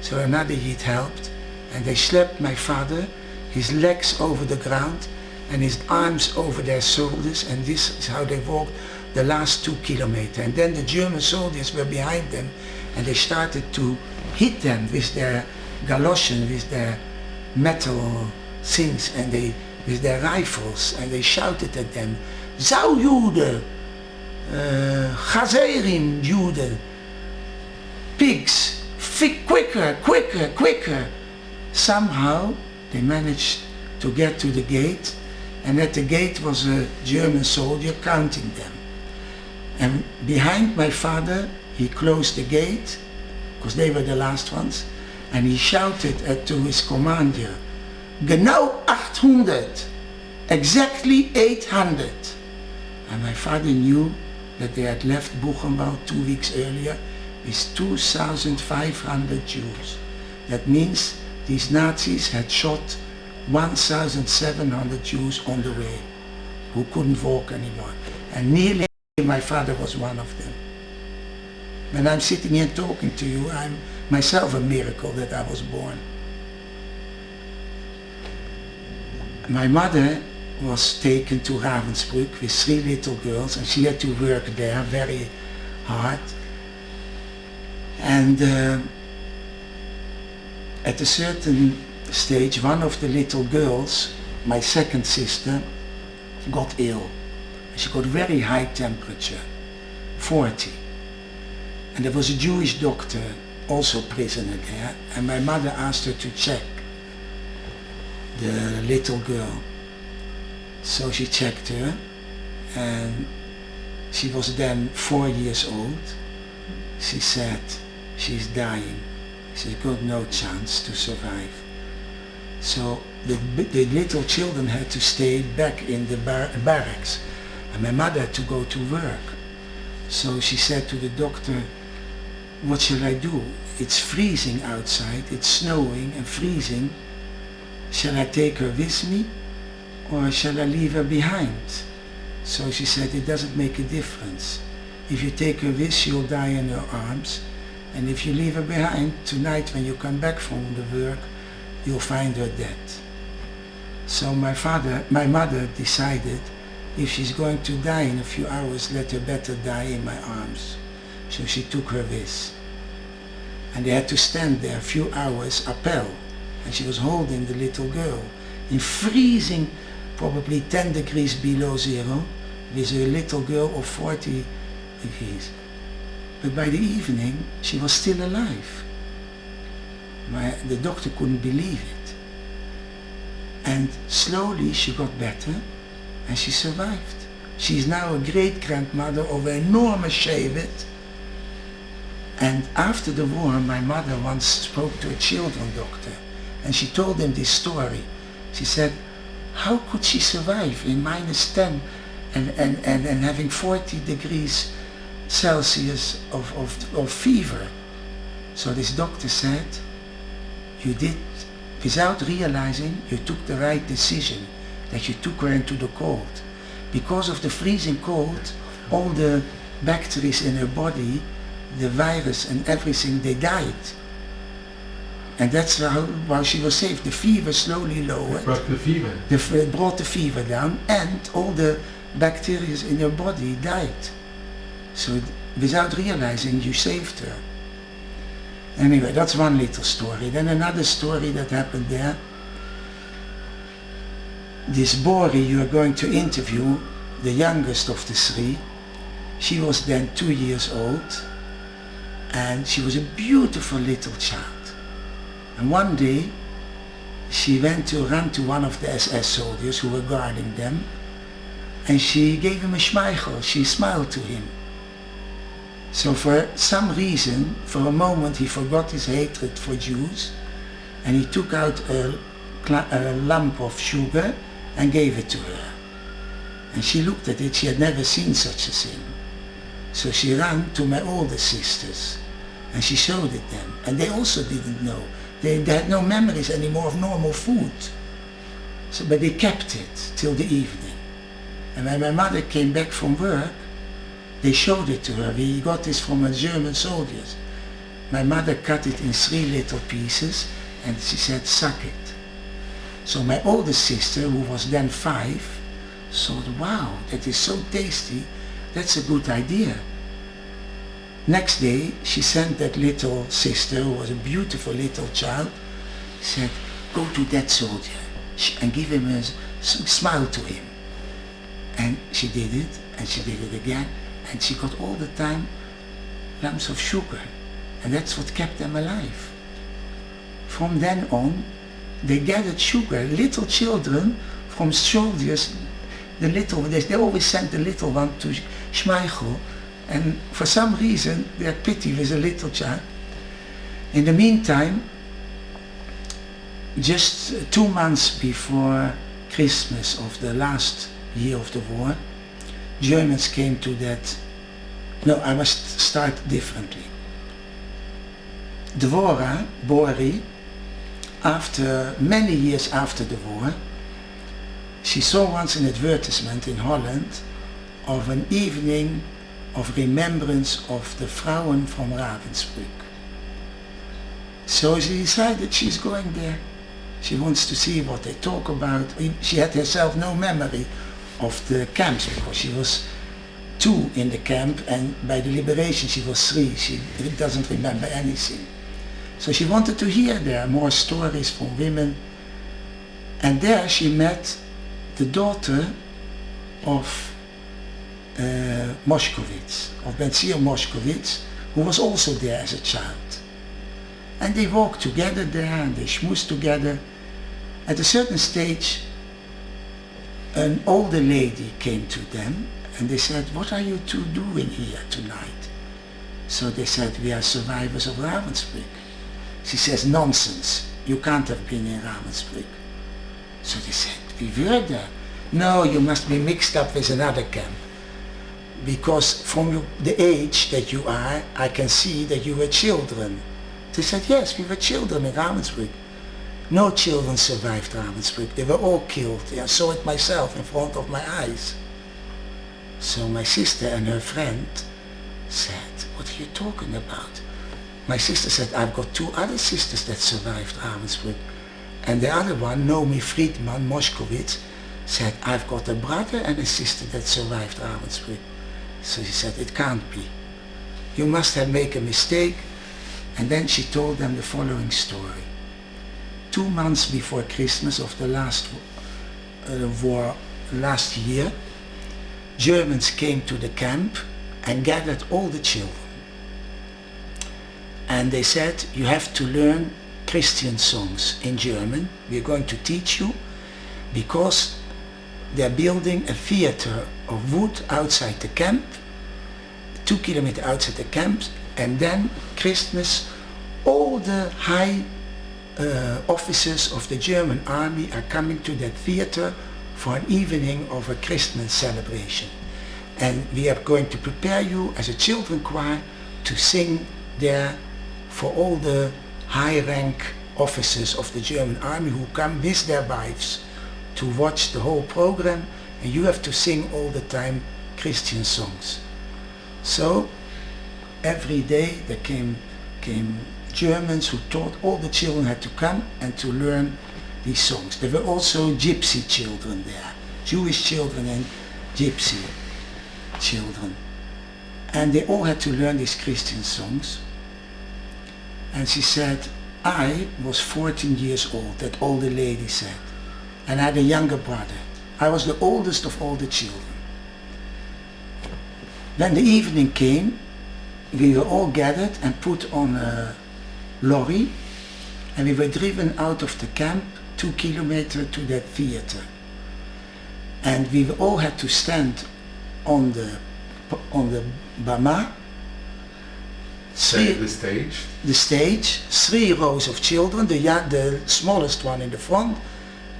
So another Yid helped and they slapped my father, his legs over the ground and his arms over their shoulders, and this is how they walked the last 2 kilometers. And then the German soldiers were behind them and they started to hit them with their galoshen, with their metal things, and they with their rifles, and they shouted at them, Zaujude, Chazerim Jude, pigs, quicker, quicker, quicker. Somehow they managed to get to the gate, and at the gate was a German soldier counting them. And behind my father, he closed the gate, because they were the last ones, and he shouted to his commander, Genau 800, exactly 800. And my father knew that they had left Buchenwald 2 weeks earlier with 2,500 Jews. That means these Nazis had shot 1,700 Jews on the way who couldn't walk anymore. And nearly my father was one of them. When I'm sitting here talking to you, I'm myself a miracle that I was born. My mother was taken to Ravensbrück with 3 little girls, and she had to work there very hard. And at a certain stage, one of the little girls, my second sister, got ill. She got very high temperature, 40. And there was a Jewish doctor, also prisoner there, and my mother asked her to check the little girl. So she checked her, and she was then 4 years old. She said, she's dying. She's got no chance to survive. So the little children had to stay back in the barracks, and my mother had to go to work. So she said to the doctor, what shall I do? It's freezing outside, it's snowing and freezing. Shall I take her with me or shall I leave her behind? So she said, it doesn't make a difference. If you take her with, she'll die in your arms. And if you leave her behind, tonight when you come back from the work, you'll find her dead. So my mother decided, if she's going to die in a few hours, let her better die in my arms. So she took her with. And they had to stand there a few hours, appel. And she was holding the little girl in freezing, probably 10 degrees below zero, with a little girl of 40 degrees. But by the evening, she was still alive. The doctor couldn't believe it. And slowly she got better and she survived. She's now a great-grandmother of an enormous Shevet. And after the war, my mother once spoke to a children doctor and she told him this story. She said, how could she survive in -10 and having 40 degrees Celsius of fever? So this doctor said, you did, without realizing, you took the right decision, that you took her into the cold. Because of the freezing cold, all the bacteria in her body, the virus and everything, they died. And that's how she was saved. The fever slowly lowered. It brought the fever. It brought the fever down, and all the bacteria in her body died. So without realizing, you saved her. Anyway, that's one little story. Then another story that happened there. This Bori you are going to interview, the youngest of the three, she was then 2 years old, and she was a beautiful little child. And one day, she ran to one of the SS soldiers who were guarding them, and she gave him a schmeichel. She smiled to him. So for some reason, for a moment, he forgot his hatred for Jews, and he took out a lump of sugar and gave it to her. And she looked at it. She had never seen such a thing. So she ran to my older sisters, and she showed it them, and they also didn't know. They had no memories anymore of normal food. So, but they kept it till the evening. And when my mother came back from work, they showed it to her. We got this from a German soldiers. My mother cut it in 3 little pieces and she said, suck it. So my oldest sister, who was then 5, thought, wow, that is so tasty. That's a good idea. Next day, she sent that little sister, who was a beautiful little child, said, go to that soldier and give him a smile to him. And she did it, and she did it again, and she got all the time lumps of sugar. And that's what kept them alive. From then on, they gathered sugar. Little children from soldiers, they always sent the little one to Schmeichel. And for some reason, they had pity with a little child. In the meantime, just 2 months before Christmas of the last year of the war, Germans came to that. No, I must start differently. Dvora, Bori, after many years after the war, she saw once an advertisement in Holland of an evening of remembrance of the Frauen from Ravensbrück. So she decided she's going there. She wants to see what they talk about. She had herself no memory of the camps because she was 2 in the camp, and by the liberation she was 3. She doesn't remember anything. So she wanted to hear there more stories from women, and there she met the daughter of Moskowitz, of Benzir Moskowitz, who was also there as a child. And they walked together there and they schmoozed together. At a certain stage, an older lady came to them and they said, what are you two doing here tonight? So they said, we are survivors of Ravensbrück. She says, nonsense, you can't have been in Ravensbrück. So they said, we were there. No, you must be mixed up with another camp. because from the age that you are, I can see that you were children. They said, yes, we were children in Ravensbrück. No children survived Ravensbrück. They were all killed. I saw it myself in front of my eyes. So my sister and her friend said, what are you talking about? My sister said, I've got 2 other sisters that survived Ravensbrück. And the other one, Naomi Friedman Moskowitz, said, I've got a brother and a sister that survived Ravensbrück. So she said, it can't be. You must have made a mistake. And then she told them the following story. 2 months before Christmas of the last war, last year, Germans came to the camp and gathered all the children. And they said, you have to learn Christian songs in German. We're going to teach you, because they're building a theater of wood outside the camp, 2 kilometers outside the camp, and then Christmas, all the high officers of the German army are coming to that theater for an evening of a Christmas celebration. And we are going to prepare you as a children choir to sing there for all the high rank officers of the German army who come with their wives to watch the whole program, and you have to sing all the time Christian songs. So every day there came Germans who taught all the children had to come and to learn these songs. There were also gypsy children there, Jewish children and gypsy children. And they all had to learn these Christian songs. And she said, I was 14 years old, that older lady said, and I had a younger brother. I was the oldest of all the children. When the evening came, we were all gathered and put on a lorry, and we were driven out of the camp 2 kilometers to that theater. And we all had to stand on the bama, the stage, 3 rows of children, the smallest one in the front,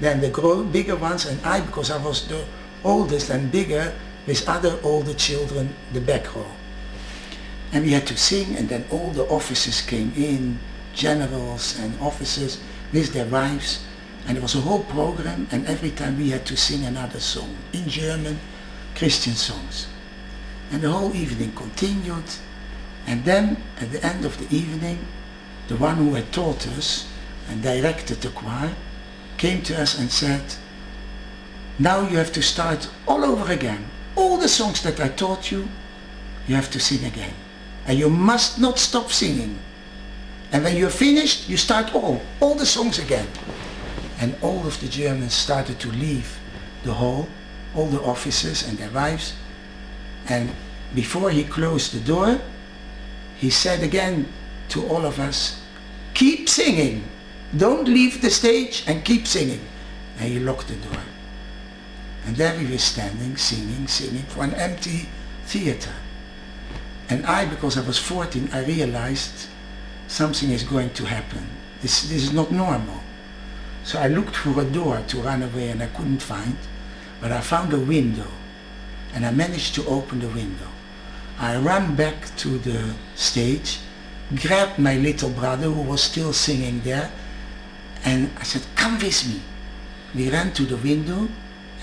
then the bigger ones, and I, because I was the oldest and bigger, with other older children, the back row. And we had to sing, and then all the officers came in, generals and officers with their wives, and it was a whole program, and every time we had to sing another song, in German, Christian songs. And the whole evening continued, and then at the end of the evening, the one who had taught us and directed the choir came to us and said, now you have to start all over again. All the songs that I taught you, you have to sing again. And you must not stop singing. And when you're finished, you start all the songs again. And all of the Germans started to leave the hall, all the officers and their wives. And before he closed the door, he said again to all of us, keep singing. Don't leave the stage and keep singing. And he locked the door. And there we were standing, singing for an empty theater. And I, because I was 14, I realized something is going to happen. This is not normal. So I looked for a door to run away, and I couldn't find, but I found a window, and I managed to open the window. I ran back to the stage, grabbed my little brother who was still singing there, and I said, come with me. We ran to the window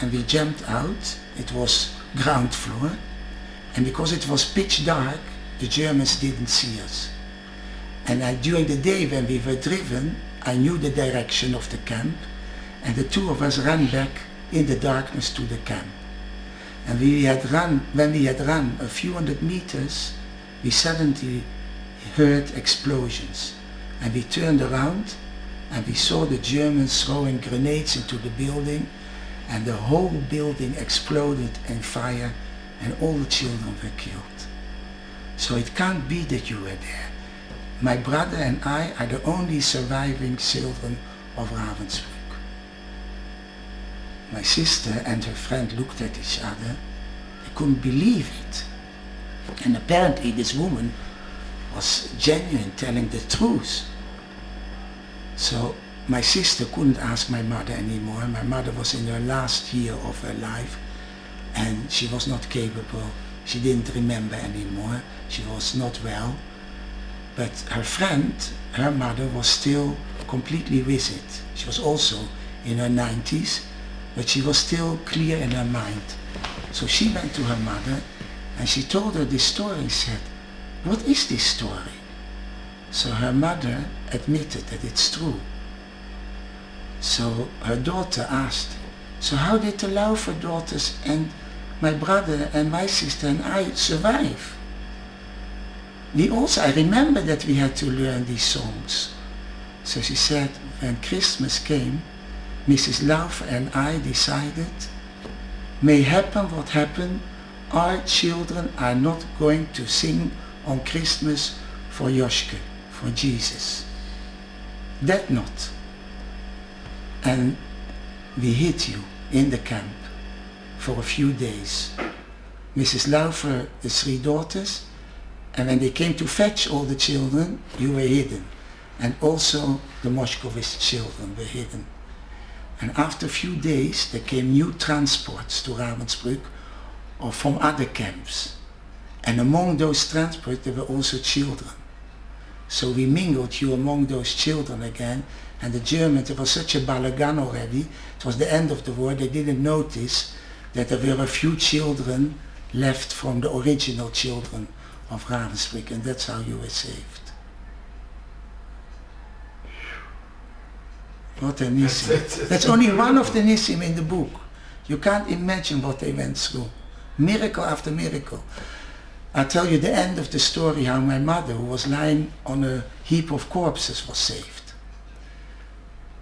and we jumped out. It was ground floor, and because it was pitch dark, the Germans didn't see us. And during the day when we were driven, I knew the direction of the camp, and the 2 of us ran back in the darkness to the camp. And when we had run a few hundred meters, we suddenly heard explosions. And we turned around and we saw the Germans throwing grenades into the building, and the whole building exploded in fire, and all the children were killed. So it can't be that you were there. My brother and I are the only surviving children of Ravensbrück. My sister and her friend looked at each other. They couldn't believe it. And apparently this woman was genuine, telling the truth. So my sister couldn't ask my mother anymore. My mother was in her last year of her life, and she was not capable She didn't remember anymore. She was not well. But her friend, her mother, was still completely with it. She was also in her 90s, but she was still clear in her mind. So she went to her mother and she told her this story. She said, "What is this story?" So her mother admitted that it's true. So her daughter asked, "So how did the Laufer daughters and my brother and my sister and I survive?" I remember that we had to learn these songs. So she said, when Christmas came, Mrs. Laufer and I decided, may happen what happen, our children are not going to sing on Christmas for Joschke, for Jesus. That not. And we hid you in the camp for a few days. Mrs. Laufer, the 3 daughters, and when they came to fetch all the children, you were hidden. And also the Moshkovitz children were hidden. And after a few days, there came new transports to Ravensbrück or from other camps. And among those transports, there were also children. So we mingled you among those children again. And the Germans, there was such a balagan already. It was the end of the war. They didn't notice that there were a few children left from the original children of Ravensbrück, and that's how you were saved. What a Nissim. That's only one of the Nissim in the book. You can't imagine what they went through. Miracle after miracle. I'll tell you the end of the story, how my mother, who was lying on a heap of corpses, was saved.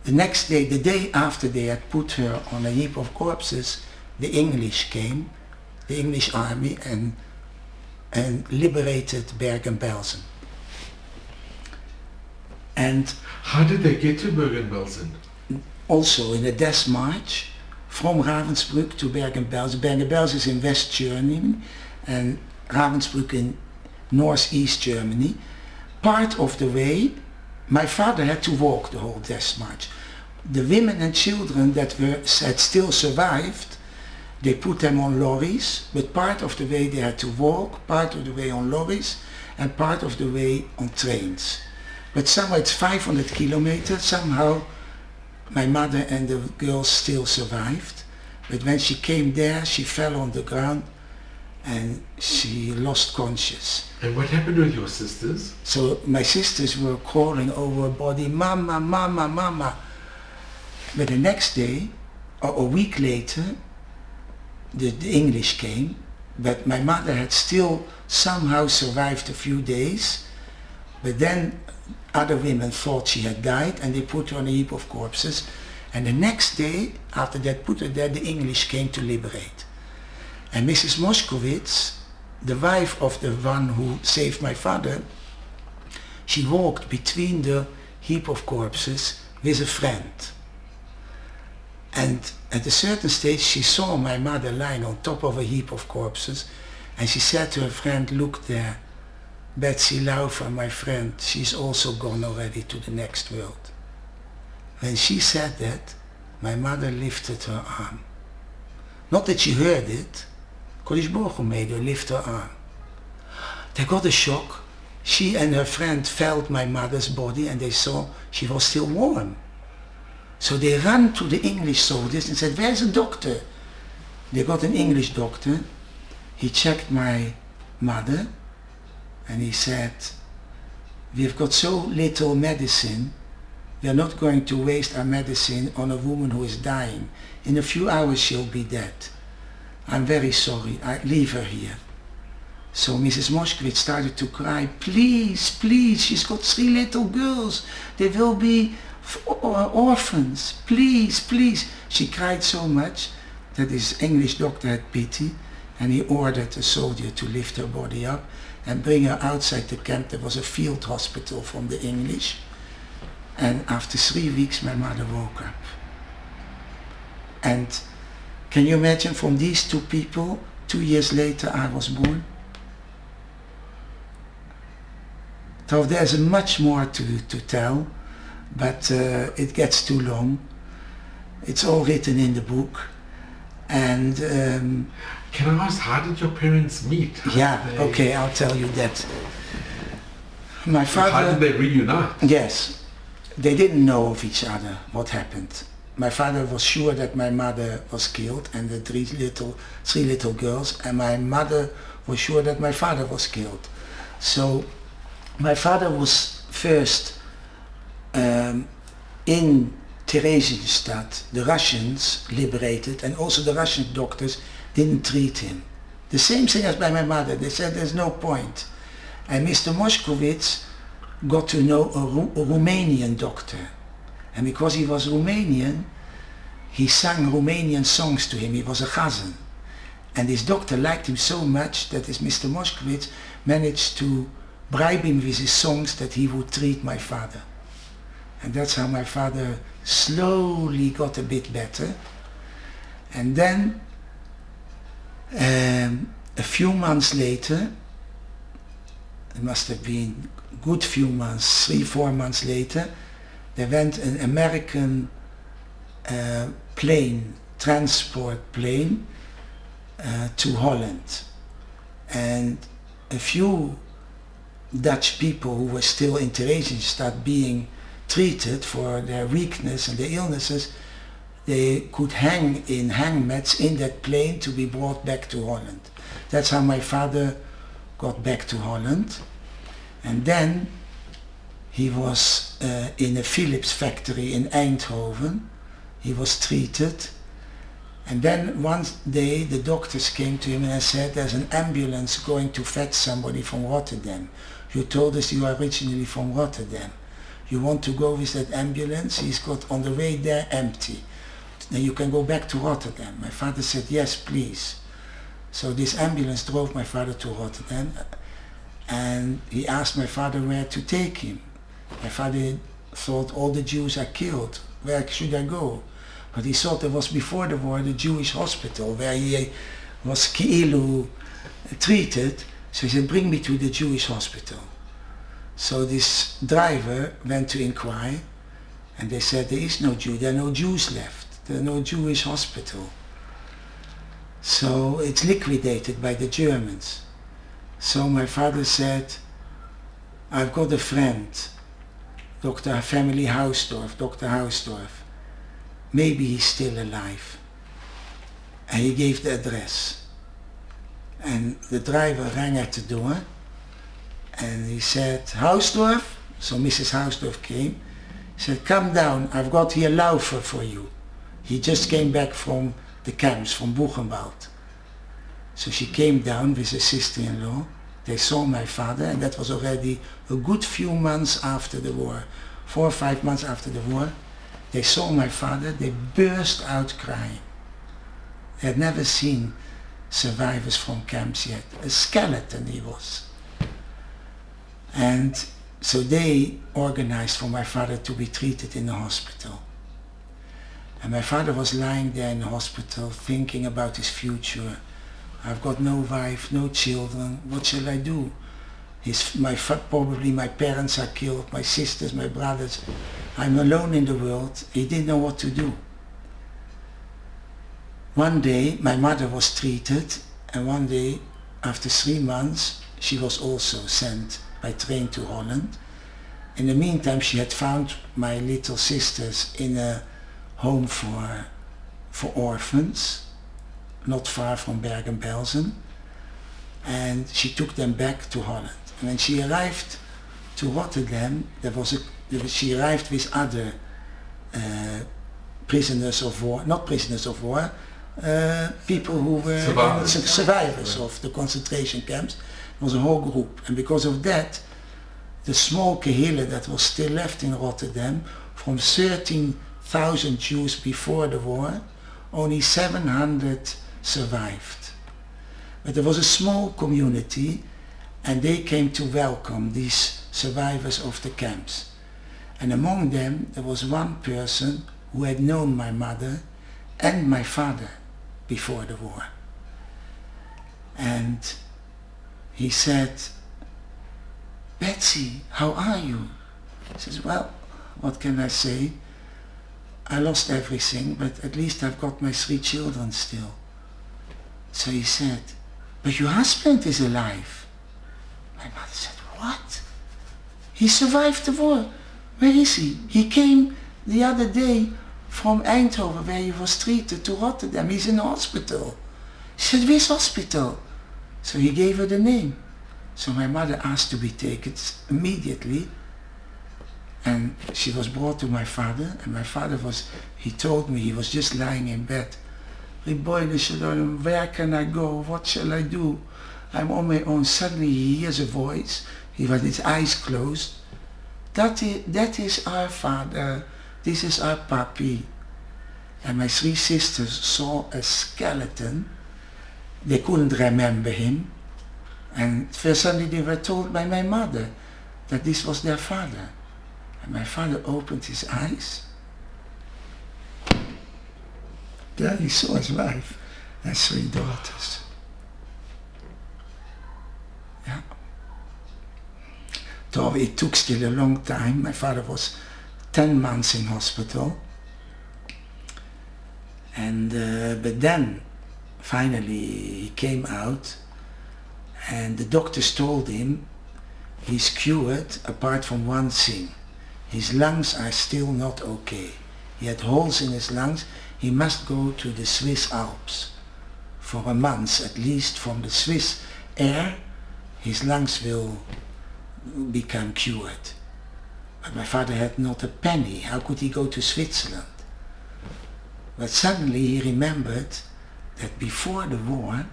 The next day, the day after they had put her on a heap of corpses, the English came, the English army, and liberated Bergen-Belsen. And how did they get to Bergen-Belsen? Also in a death march from Ravensbrück to Bergen-Belsen. Bergen-Belsen is in West Germany and Ravensbrück in northeast Germany. Part of the way, my father had to walk the whole death march. The women and children that had still survived, they put them on lorries, but part of the way they had to walk, part of the way on lorries, and part of the way on trains. But somewhere it's 500 kilometers, somehow my mother and the girls still survived. But when she came there, she fell on the ground and she lost conscious. And what happened with your sisters? So my sisters were crawling over her body, "Mama, mama, mama." But the next day, or a week later, the English came, but my mother had still somehow survived a few days. But then other women thought she had died and they put her on a heap of corpses. And the next day, after they put her there, the English came to liberate. And Mrs. Moshkovitz, the wife of the one who saved my father, she walked between the heap of corpses with a friend. And at a certain stage she saw my mother lying on top of a heap of corpses, and she said to her friend, "Look there, Betsy Laufer, my friend, she's also gone already to the next world." When she said that, my mother lifted her arm. Not that she heard it, Kodesh Baruch Hu made her lift her arm. They got a shock. She and her friend felt my mother's body and they saw she was still warm. So they ran to the English soldiers and said, "Where's a doctor?" They got an English doctor. He checked my mother and he said, "We've got so little medicine, we are not going to waste our medicine on a woman who is dying. In a few hours she'll be dead. I'm very sorry, I leave her here." So Mrs. Moshkovitz started to cry, "Please, please, she's got 3 little girls. They will be orphans. Please, please." She cried so much that this English doctor had pity and he ordered a soldier to lift her body up and bring her outside the camp. There was a field hospital from the English. And after 3 weeks my mother woke up. And can you imagine, from these 2 people, 2 years later I was born? So there's much more to tell, but it gets too long. It's all written in the book. And Can I ask, how did your parents meet? Okay, I'll tell you that. My How father... did they reunite? Yes, they didn't know of each other, what happened. My father was sure that my mother was killed and the three little girls, and my mother was sure that my father was killed. So my father was first in Theresienstadt. The Russians liberated, and also the Russian doctors didn't treat him. The same thing as by my mother. They said there's no point. And Mr. Moskowitz got to know a Romanian doctor. And because he was Romanian, he sang Romanian songs to him. He was a chazan. And this doctor liked him so much that this Mr. Moskowitz managed to bribe him with his songs that he would treat my father. And that's how my father slowly got a bit better. And then a few months later, it must have been a good few months, 3-4 months later, there went an American transport plane to Holland. And a few Dutch people who were still in Theresienstadt being treated for their weakness and their illnesses, they could hang in hangmats in that plane to be brought back to Holland. That's how my father got back to Holland. And then he was in a Philips factory in Eindhoven. He was treated. And then one day the doctors came to him and said, there's an ambulance going to fetch somebody from Rotterdam. You told us you are originally from Rotterdam. You want to go with that ambulance? He's got on the way there empty. Then you can go back to Rotterdam. My father said, yes, please. So this ambulance drove my father to Rotterdam, and he asked my father where to take him. My father thought, all the Jews are killed. Where should I go? But he thought there was before the war the Jewish hospital where he was ki'ilu treated. So he said, bring me to the Jewish hospital. So this driver went to inquire, and they said, there is no Jew, there are no Jews left. There are no Jewish hospital. So it's liquidated by the Germans. So my father said, I've got a friend, Dr. Hausdorff. Maybe he's still alive. And he gave the address. And the driver rang at the door, and he said, Hausdorff? So Mrs. Hausdorff came. He said, come down, I've got here Laufer for you. He just came back from the camps, from Buchenwald. So she came down with her sister-in-law. They saw my father, and that was already a good few months after the war. 4 or 5 months after the war. They saw my father, they burst out crying. They had never seen survivors from camps yet. A skeleton he was. And so they organized for my father to be treated in the hospital. And my father was lying there in the hospital thinking about his future. I've got no wife, no children, what shall I do? Probably my parents are killed, my sisters, my brothers. I'm alone in the world. He didn't know what to do. One day my mother was treated, and one day after 3 months she was also sent by train to Holland. In the meantime she had found my little sisters in a home for orphans, not far from Bergen-Belsen, and she took them back to Holland. And when she arrived to Rotterdam, she arrived with other prisoners of war, not prisoners of war, people who were survivors of the concentration camps. It was a whole group, and because of that, the small kehille that was still left in Rotterdam, from 13,000 Jews before the war, only 700 survived. But there was a small community, and they came to welcome these survivors of the camps. And among them there was one person who had known my mother and my father before the war. And he said, Betsy, how are you? He says, well, what can I say? I lost everything, but at least I've got my 3 children still. So he said, but your husband is alive. My mother said, what? He survived the war. Where is he? He came the other day from Eindhoven where he was treated to Rotterdam. He's in the hospital. She said, which hospital? So he gave her the name. So my mother asked to be taken immediately, and she was brought to my father, and my father he told me, he was just lying in bed. Ribono shel olam, where can I go? What shall I do? I'm on my own. Suddenly he hears a voice. He had his eyes closed. That is our father. This is our papi. And my three sisters saw a skeleton. They couldn't remember him. And suddenly they were told by my mother that this was their father. And my father opened his eyes. There he saw his wife and three daughters. Yeah. So it took still a long time. My father was 10 months in hospital. And but then finally he came out, and the doctors told him he's cured apart from one thing. His lungs are still not okay. He had holes in his lungs. He must go to the Swiss Alps for a month at least. From the Swiss air his lungs will become cured. But my father had not a penny. How could he go to Switzerland? But suddenly he remembered that before the war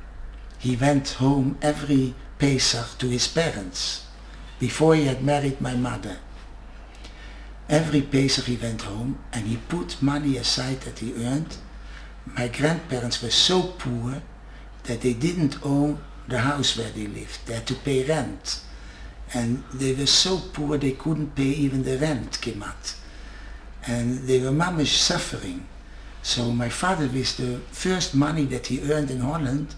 he went home every Pesach to his parents, before he had married my mother. Every Pesach he went home and he put money aside that he earned. My grandparents were so poor that they didn't own the house where they lived. They had to pay rent. And they were so poor they couldn't pay even the rent, kemat. And they were mamish suffering. So my father, with the first money that he earned in Holland,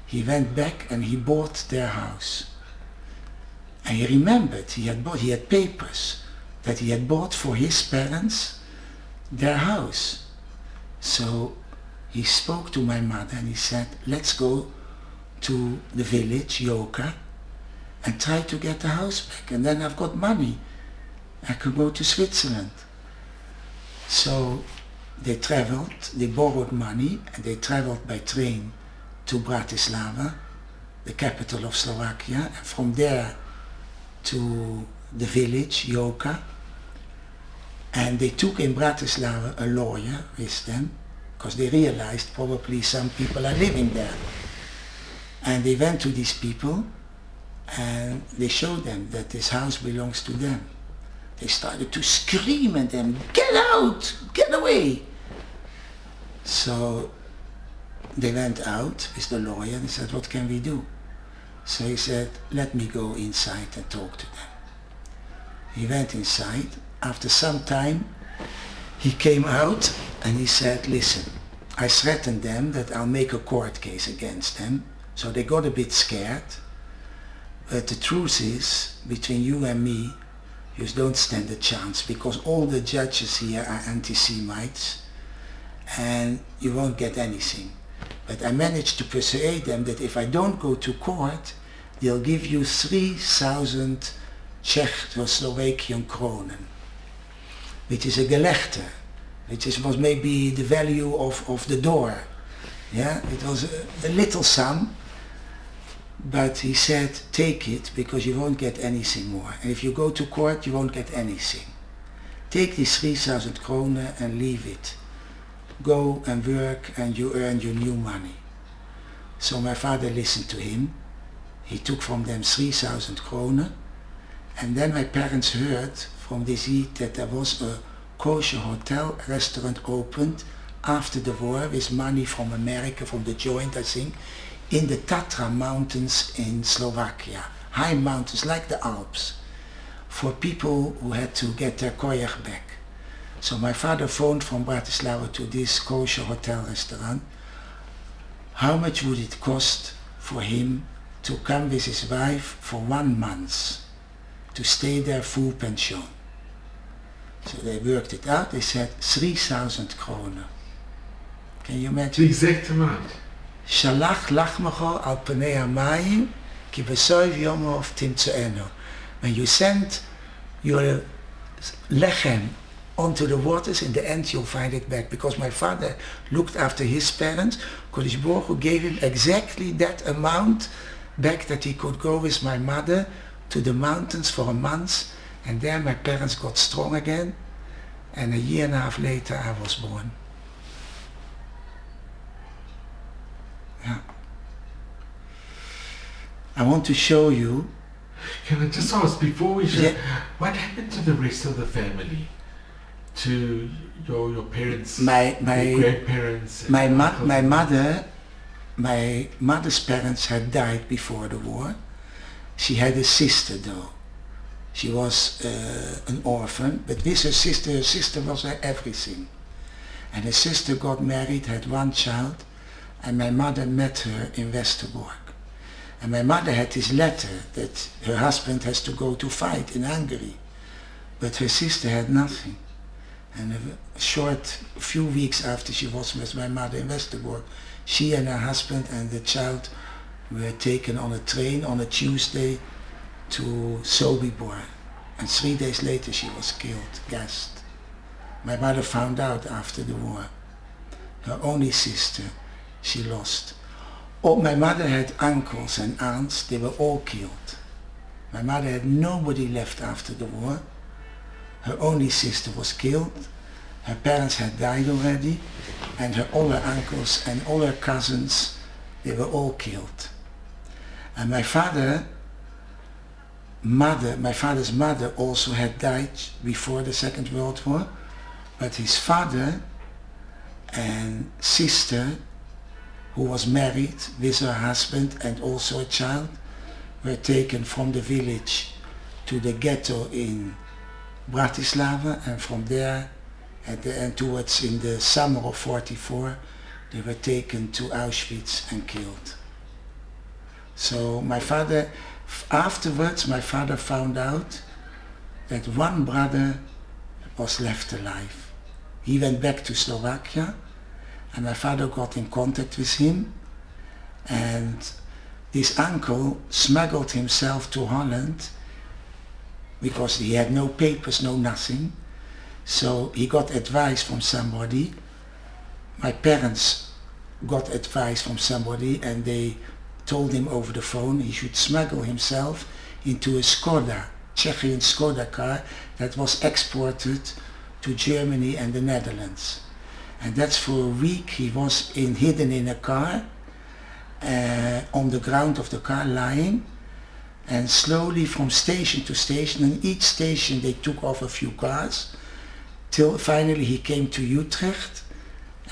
he went back and he bought their house. And he remembered, he had papers that he had bought for his parents their house. So he spoke to my mother and he said, let's go to the village, Joka, and try to get the house back. And then I've got money. I could go to Switzerland. So they traveled, they borrowed money, and they traveled by train to Bratislava, the capital of Slovakia, and from there to the village, Joka. And they took in Bratislava a lawyer with them, because they realized probably some people are living there. And they went to these people and they showed them that this house belongs to them. They started to scream at them, get out, get away. So they went out with the lawyer and said, what can we do? So he said, let me go inside and talk to them. He went inside. After some time he came out and he said, listen, I threatened them that I'll make a court case against them. So they got a bit scared. But the truth is, between you and me, you don't stand a chance, because all the judges here are anti-Semites and you won't get anything. But I managed to persuade them that if I don't go to court, they'll give you 3,000 Czechoslovakian kronen, which is a gelächter, which was maybe the value of the door. Yeah, it was a little sum, but he said, take it, because you won't get anything more. And if you go to court, you won't get anything. Take these 3,000 kronen and leave it. Go and work and you earn your new money. So my father listened to him. He took from them 3,000 kronen. And then my parents heard from this heat that there was a kosher hotel restaurant opened after the war with money from America, from the joint, I think, in the Tatra mountains in Slovakia. High mountains like the Alps, for people who had to get their koyach back. So my father phoned from Bratislava to this kosher hotel restaurant. How much would it cost for him to come with his wife for 1 month, to stay there full pension? So they worked it out. They said 3,000 kronen. Can you imagine? The exact amount. Shalach lachmacho al panei hamayim ki besoiv yomov timtzeenu. When you send your lechem onto the waters, in the end you'll find it back. Because my father looked after his parents, Kodesh Baruch Hu gave him exactly that amount back that he could go with my mother to the mountains for a month, and there my parents got strong again, and a year and a half later I was born. Yeah. I want to show you. Can I just ask, before we show, what happened to the rest of the family? To your parents, my grandparents? My mother's parents had died before the war. She had a sister though. She was an orphan, but with her sister was her everything. And her sister got married, had one child, and my mother met her in Westerbork. And my mother had this letter that her husband has to go to fight in Hungary, but her sister had nothing. And a few weeks after she was with my mother in Westerbork, she and her husband and the child were taken on a train on a Tuesday to Sobibor. And 3 days later she was killed, gassed. My mother found out after the war. Her only sister she lost. Oh, my mother had uncles and aunts, they were all killed. My mother had nobody left after the war. Her only sister was killed. Her parents had died already, and all her uncles and all her cousins, they were all killed. And my father's mother also had died before the Second World War, but his father and sister, who was married with her husband and also a child, were taken from the village to the ghetto in Bratislava, and from there at the end, towards in the summer of 44, they were taken to Auschwitz and killed. So my father, afterwards my father found out that one brother was left alive. He went back to Slovakia, and my father got in contact with him, and this uncle smuggled himself to Holland because he had no papers, no nothing. So he got advice from somebody. My parents got advice from somebody, and they told him over the phone he should smuggle himself into a Skoda, Czechian Skoda car that was exported to Germany and the Netherlands. And that's for a week he was hidden in a car, on the ground of the car lying, and slowly from station to station, and each station they took off a few cars, till finally he came to Utrecht,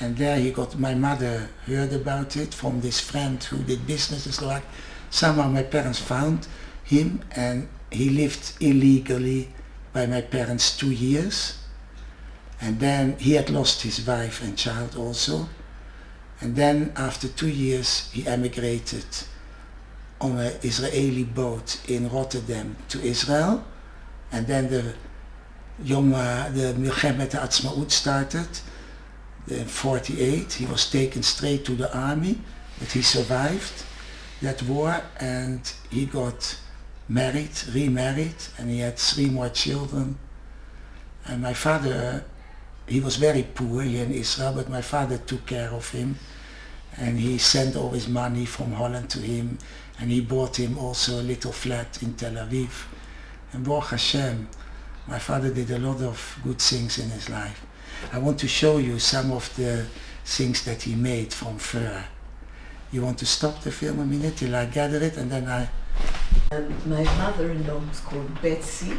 and there my mother heard about it from this friend who did businesses like. Somehow my parents found him, and he lived illegally by my parents 2 years. And then he had lost his wife and child also. And then after 2 years he emigrated on an Israeli boat in Rotterdam to Israel. And then the Milchemet Ha'atzmaut started in 48. He was taken straight to the army, but he survived that war, and he got married, remarried, and he had 3 more children. And my father, he was very poor here in Israel, but my father took care of him, and he sent all his money from Holland to him, and he bought him also a little flat in Tel Aviv. And Baruch Hashem, my father did a lot of good things in his life. I want to show you some of the things that he made from fur. You want to stop the film a minute till I gather it, and then My mother-in-law was called Betsy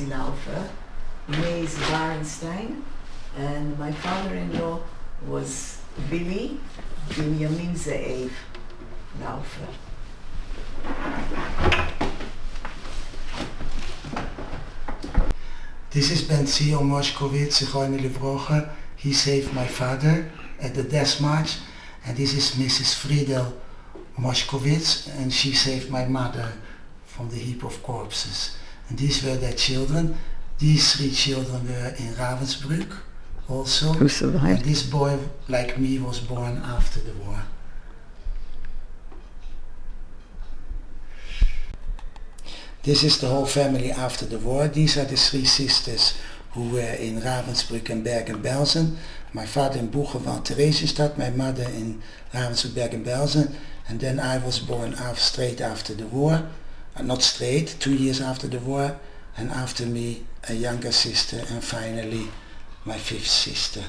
Laufer, Mays Barenstein, and my father-in-law was Billy Binyamin Ze'ev Laufer. This is Ben Zion Moshkovitz, Zichrono Livrocha. He saved my father at the death march, and this is Mrs. Friedel Moshkovitz, and she saved my mother from the heap of corpses. And these were their children. These 3 children were in Ravensbrück also. Who survived? And this boy, like me, was born after the war. This is the whole family after the war. These are the three sisters who were in Ravensbrück and Bergen-Belsen. My father in Boegewald, Theresienstadt, my mother in Ravensbrück, Bergen-Belsen. And then I was born straight after the war. Not straight, 2 years after the war. And after me, a younger sister, and finally my fifth sister.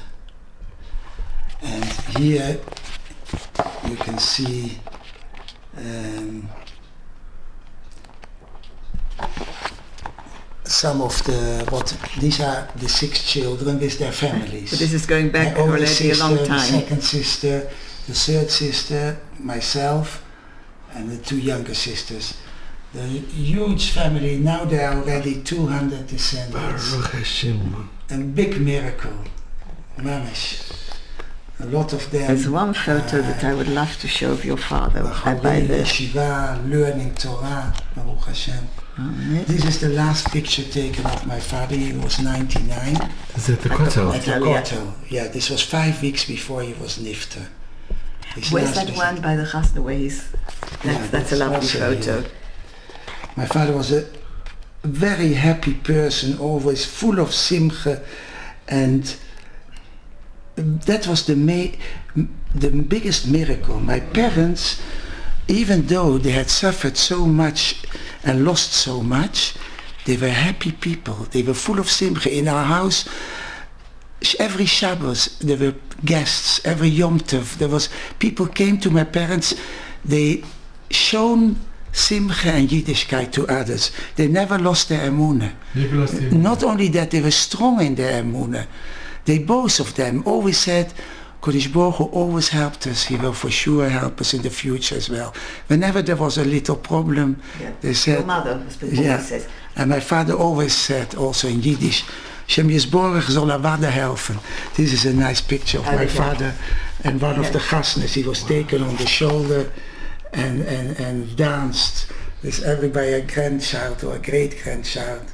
And here you can see some of these are the 6 children with their families. But this is going back My older already sister, a long the time. second sister, the third sister, myself, and the 2 younger sisters. The huge family, now there are already 200 descendants. Baruch Hashem. A big miracle, mamish. A lot of them. There's one photo that I would love to show of your father. By the Yeshiva, learning Torah, Baruch Hashem. This is the last picture taken of my father. He was 99. Is it the kotel? At the kotel. Yeah, this was 5 weeks before he was nifter. Where's that one by the chasna where he's... That's a lovely photo. My father was a very happy person, always full of simcha, and that was the biggest miracle. My parents, even though they had suffered so much and lost so much, they were happy people. They were full of simcha. In our house, every Shabbos there were guests. Every Yom Tov there was people came to my parents. They shown simcha and Yiddishkeit to others. They never lost their emunah. Not only that, they were strong in their emunah. They both of them always said, Kodesh Baruch Hu always helped us. He will for sure help us in the future as well. Whenever there was a little problem, they said. Your mother, says. And my father always said, also in Yiddish, Shem Yisborach zol avada helfen. This is a nice picture of my father and one of the chasnas. He was taken on the shoulder and danced with everybody, a grandchild or a great-grandchild.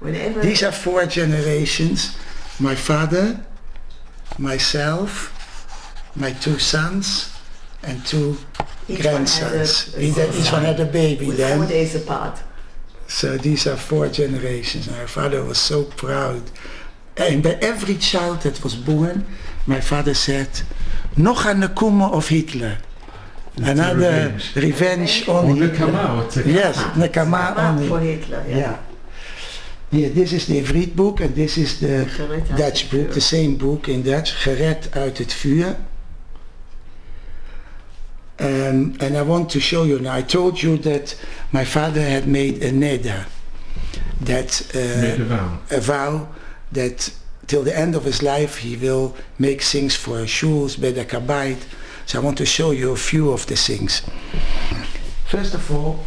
These are 4 generations. My father, myself, my 2 sons, and 2 grandsons. Each one had a baby then. 4 days apart. So these are 4 generations. My father was so proud. And by every child that was born, my father said, Noch a nekuma of Hitler. Another revenge on Hitler. Yes, nekama on for Hitler. Yeah. Yeah, this is the Ivrit book and this is the Dutch book, the same book in Dutch, Gered uit het vuur. And I want to show you now, I told you that my father had made a neder, that a vow that till the end of his life he will make things for shuls, beder kabait. So I want to show you a few of the things. First of all,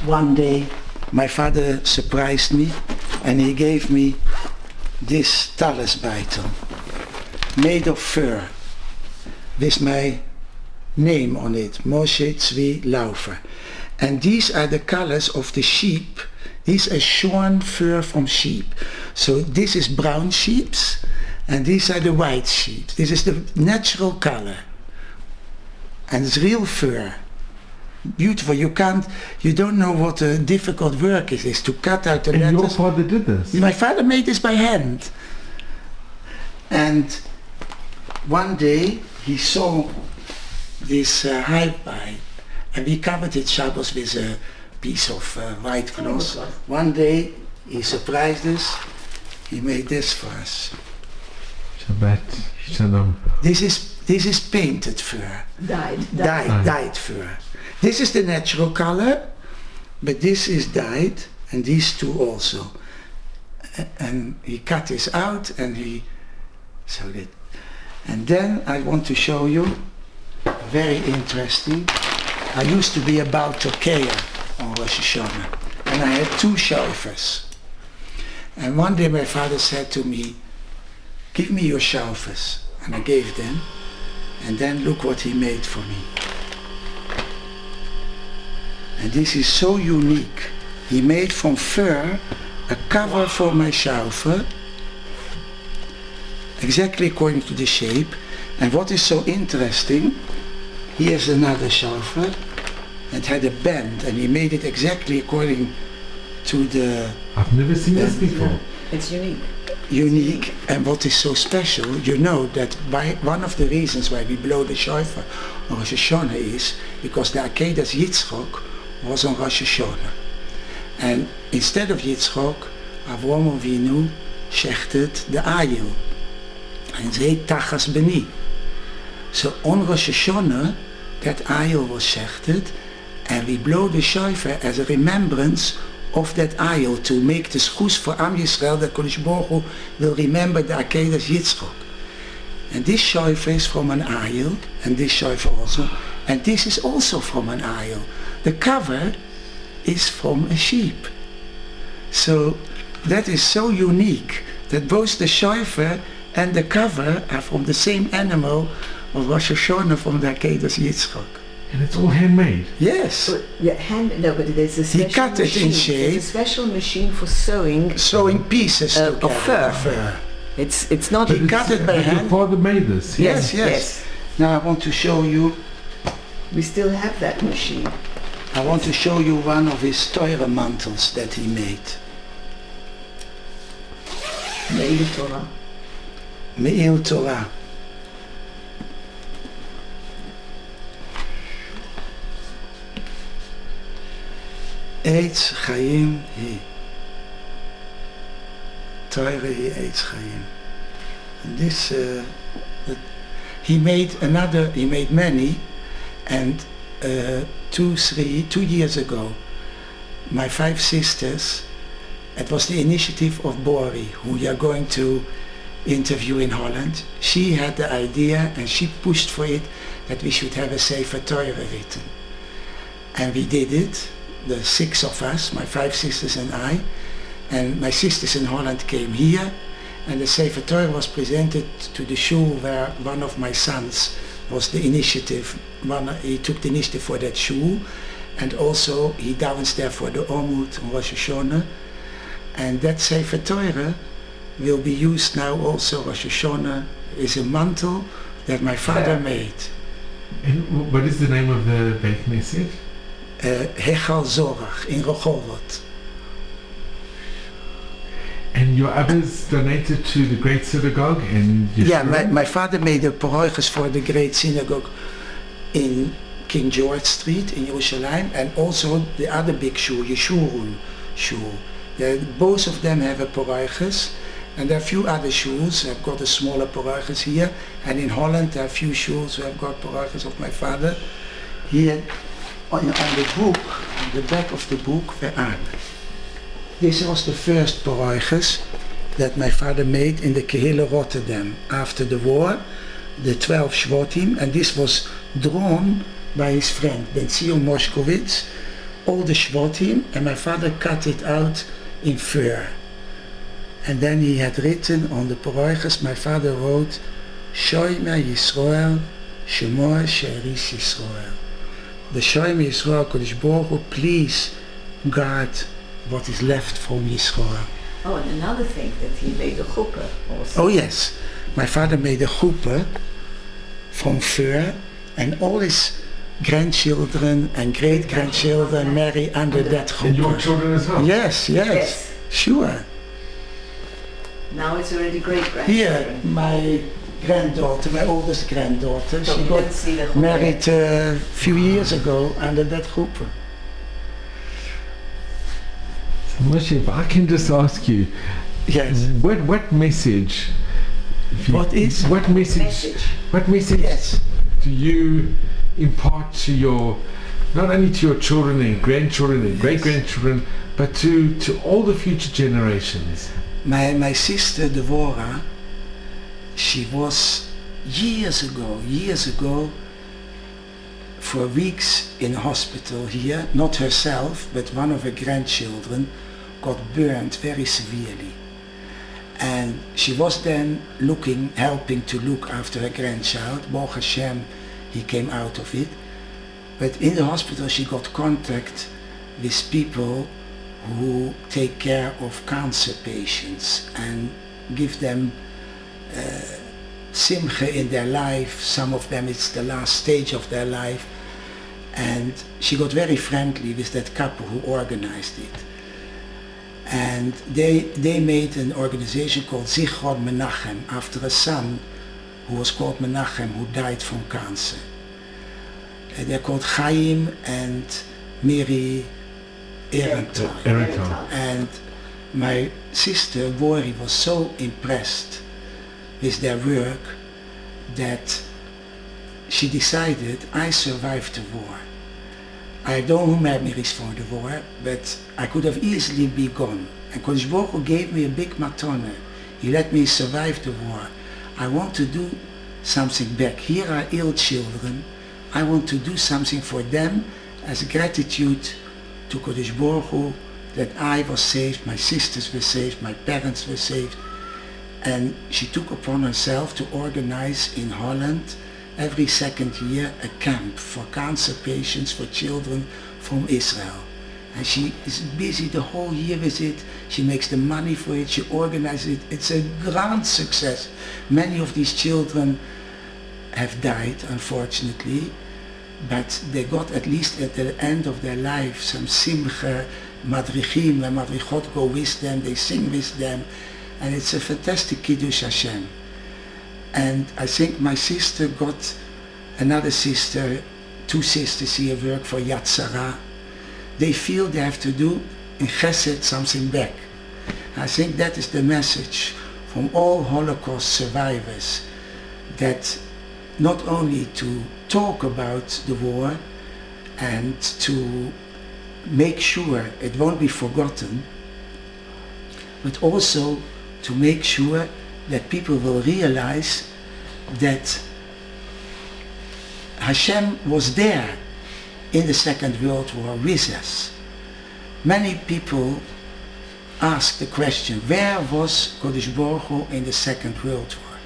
one day my father surprised me and he gave me this talesbeitel made of fur with my name on it, Moshe Tzvi Laufer. And these are the colors of the sheep. These are shorn fur from sheep. So this is brown sheep's and these are the white sheep. This is the natural color. And it's real fur. Beautiful. You don't know what a difficult work it is to cut out the letters. And your father did this? My father made this by hand. And one day he saw this high and we covered it Shabbos with a piece of white cloth. One day he surprised us. He made this for us. Shabbat Shalom. This is painted fur. Dyed fur. This is the natural color, but this is dyed, and these 2 also. And he cut this out, and he sewed it. And then I want to show you, very interesting. I used to be about Turkey on Rosh Hashanah, and I had 2 shofars. And one day my father said to me, give me your shofars. And I gave them, and then look what he made for me. And this is so unique. He made from fur a cover for my shofar, exactly according to the shape. And what is so interesting, here's another shofar. It had a bend, and he made it exactly according to the... I've never seen this before. It's unique. And what is so special, you know that one of the reasons why we blow the shofar on Rosh Hashanah is because the Akedas Yitzchok was on Rosh Hashanah. And instead of Yitzchok, Avraham Avinu shechted the Ayil. And they Tachas Beni. So on Rosh Hashanah, that Ayil was shechted, and we blow the shofar as a remembrance of that ayil to make the schus for Am Yisrael that Kodesh Baruch Hu will remember the Akedas Yitzchok. And this shofar is from an ayil, and this shofar also, and this is also from an ayil. The cover is from a sheep. So that is so unique that both the shofar and the cover are from the same animal of Rosh Hashanah from the Akedas Yitzchok. And it's all handmade? Yes. But there's a special he cut machine. It in shape. There's a special machine for sewing. Sewing pieces together. Of fur. It's not... He cut it by hand. Your father made this? Yes. Now I want to show you... We still have that machine. I want to show you one of his Torah mantles that he made. Me'il Torah. Me'il Torah. Eitz Chaim Hi. Torah Hi Eitz Chaim. And this, he made many, and 2 years ago, my 5 sisters, it was the initiative of Bori, who we are going to interview in Holland. She had the idea and she pushed for it that we should have a Sefer Torah written. And we did it. The 6 of us, my 5 sisters and I, and my sisters in Holland came here, and the Sefer Torah was presented to the shul where one of my sons was the initiative. He took the initiative for that shul, and also he downs there for the Omut on Rosh Hashanah, and that Sefer Torah will be used now also. Rosh Hashanah is a mantle that my father made. And what is the name of the Beit Knesset? Hechal Zorach in Rehovot. And your others donated to the Great Synagogue in Yeshua? Yeah, my father made a parochus for the Great Synagogue in King George Street in Jerusalem, and also the other big shul, Yeshurun shul. Both of them have a parochus, and there are a few other shuls. I've got a smaller parochus here, and in Holland there are a few shuls who have got parochus of my father. Here on the book, on the back of the book, Ve'an. This was the first parochus that my father made in the Kehille Rotterdam after the war, the 12 Shvotim, and this was drawn by his friend Ben Zion Moshkowitz, all the Shvotim, and my father cut it out in fur. And then he had written on the parochus, my father wrote, Shomer Yisrael, Shemor She'eris Yisrael. The Shomer Yisrael, Kodesh Baruch Hu, please guard what is left from Yisrael. Oh, and another thing, that he made a chuppah also. Oh yes, my father made a chuppah from fur, and all his grandchildren and great-grandchildren marry under that chuppah. And your children as well? Yes, sure. Now it's already great-grandchildren. Here, my granddaughter, my oldest granddaughter, So she got married a few years ago under that chuppah. Moshe, if I can just ask you, Yes. What message? What message Yes. Do you impart to your, not only to your children and grandchildren and great-grandchildren, but to all the future generations? My sister Devorah, she was years ago for weeks in hospital here, not herself, but one of her grandchildren got burned very severely. And she was then helping to look after her grandchild. Baruch Hashem, he came out of it. But in the hospital she got contact with people who take care of cancer patients and give them simcha in their life. Some of them it's the last stage of their life. And she got very friendly with that couple who organized it. And they made an organization called Zichron Menachem after a son who was called Menachem, who died from cancer. They're called Chaim and Miri Ehrenthal. And my sister Bori was so impressed with their work that she decided, I survived the war. I don't have memories for the war, but I could have easily been gone. And Kodesh Baruch Hu gave me a big matana. He let me survive the war. I want to do something back. Here are ill children. I want to do something for them as gratitude to Kodesh Baruch Hu that I was saved, my sisters were saved, my parents were saved. And she took upon herself to organize in Holland every second year a camp for cancer patients, for children from Israel. And she is busy the whole year with it. She makes the money for it, she organizes it. It's a grand success. Many of these children have died, unfortunately, but they got at least at the end of their life some simcha, madrichim and madrichot go with them, they sing with them, and it's a fantastic Kiddush Hashem. And I think my sister got another sister, two sisters here work for Yad Sarah. They feel they have to do in Chesed something back. I think that is the message from all Holocaust survivors, that not only to talk about the war and to make sure it won't be forgotten, but also to make sure that people will realize that Hashem was there in the Second World War with us. Many people ask the question, where was Kodesh Baruch Hu in the Second World War?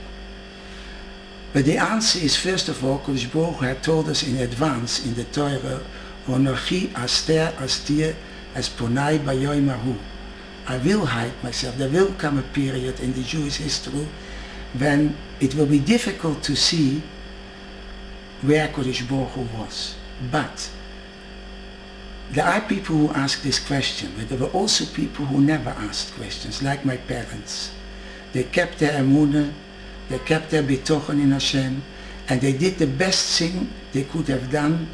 But the answer is, first of all, Kodesh Baruch Hu had told us in advance in the Torah, Onochi aster astir as ponai bayoim hahu. I will hide myself. There will come a period in the Jewish history when it will be difficult to see where Kodesh Baruch Hu was. But there are people who ask this question, but there were also people who never asked questions, like my parents. They kept their emunah, they kept their bitochen in Hashem, and they did the best thing they could have done,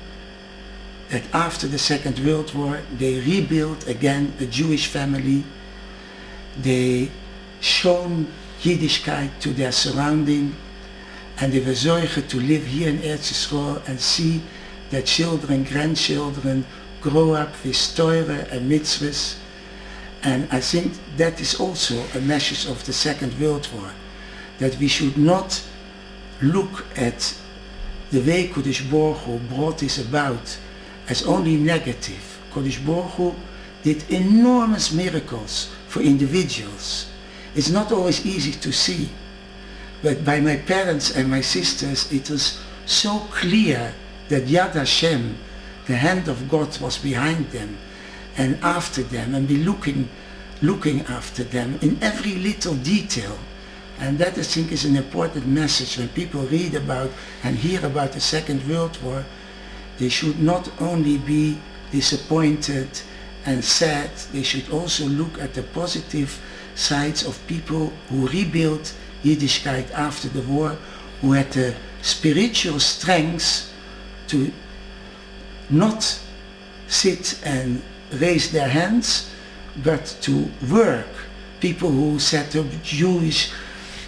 that after the Second World War they rebuilt again a Jewish family. They shown Yiddishkeit to their surrounding, and they were zorgen to live here in Eretz Yisrael and see their children, grandchildren grow up with Torah and mitzvahs. And I think that is also a message of the Second World War, that we should not look at the way Kodesh Baruch Hu brought this about as only negative. Kodesh Baruch Hu did enormous miracles for individuals. It's not always easy to see, but by my parents and my sisters it was so clear that Yad Hashem, the hand of God, was behind them and after them, and be looking after them in every little detail. And that, I think, is an important message when people read about and hear about the Second World War. They should not only be disappointed and sad, they should also look at the positive sides of people who rebuilt Yiddishkeit after the war, who had the spiritual strength to not sit and raise their hands, but to work. People who set up Jewish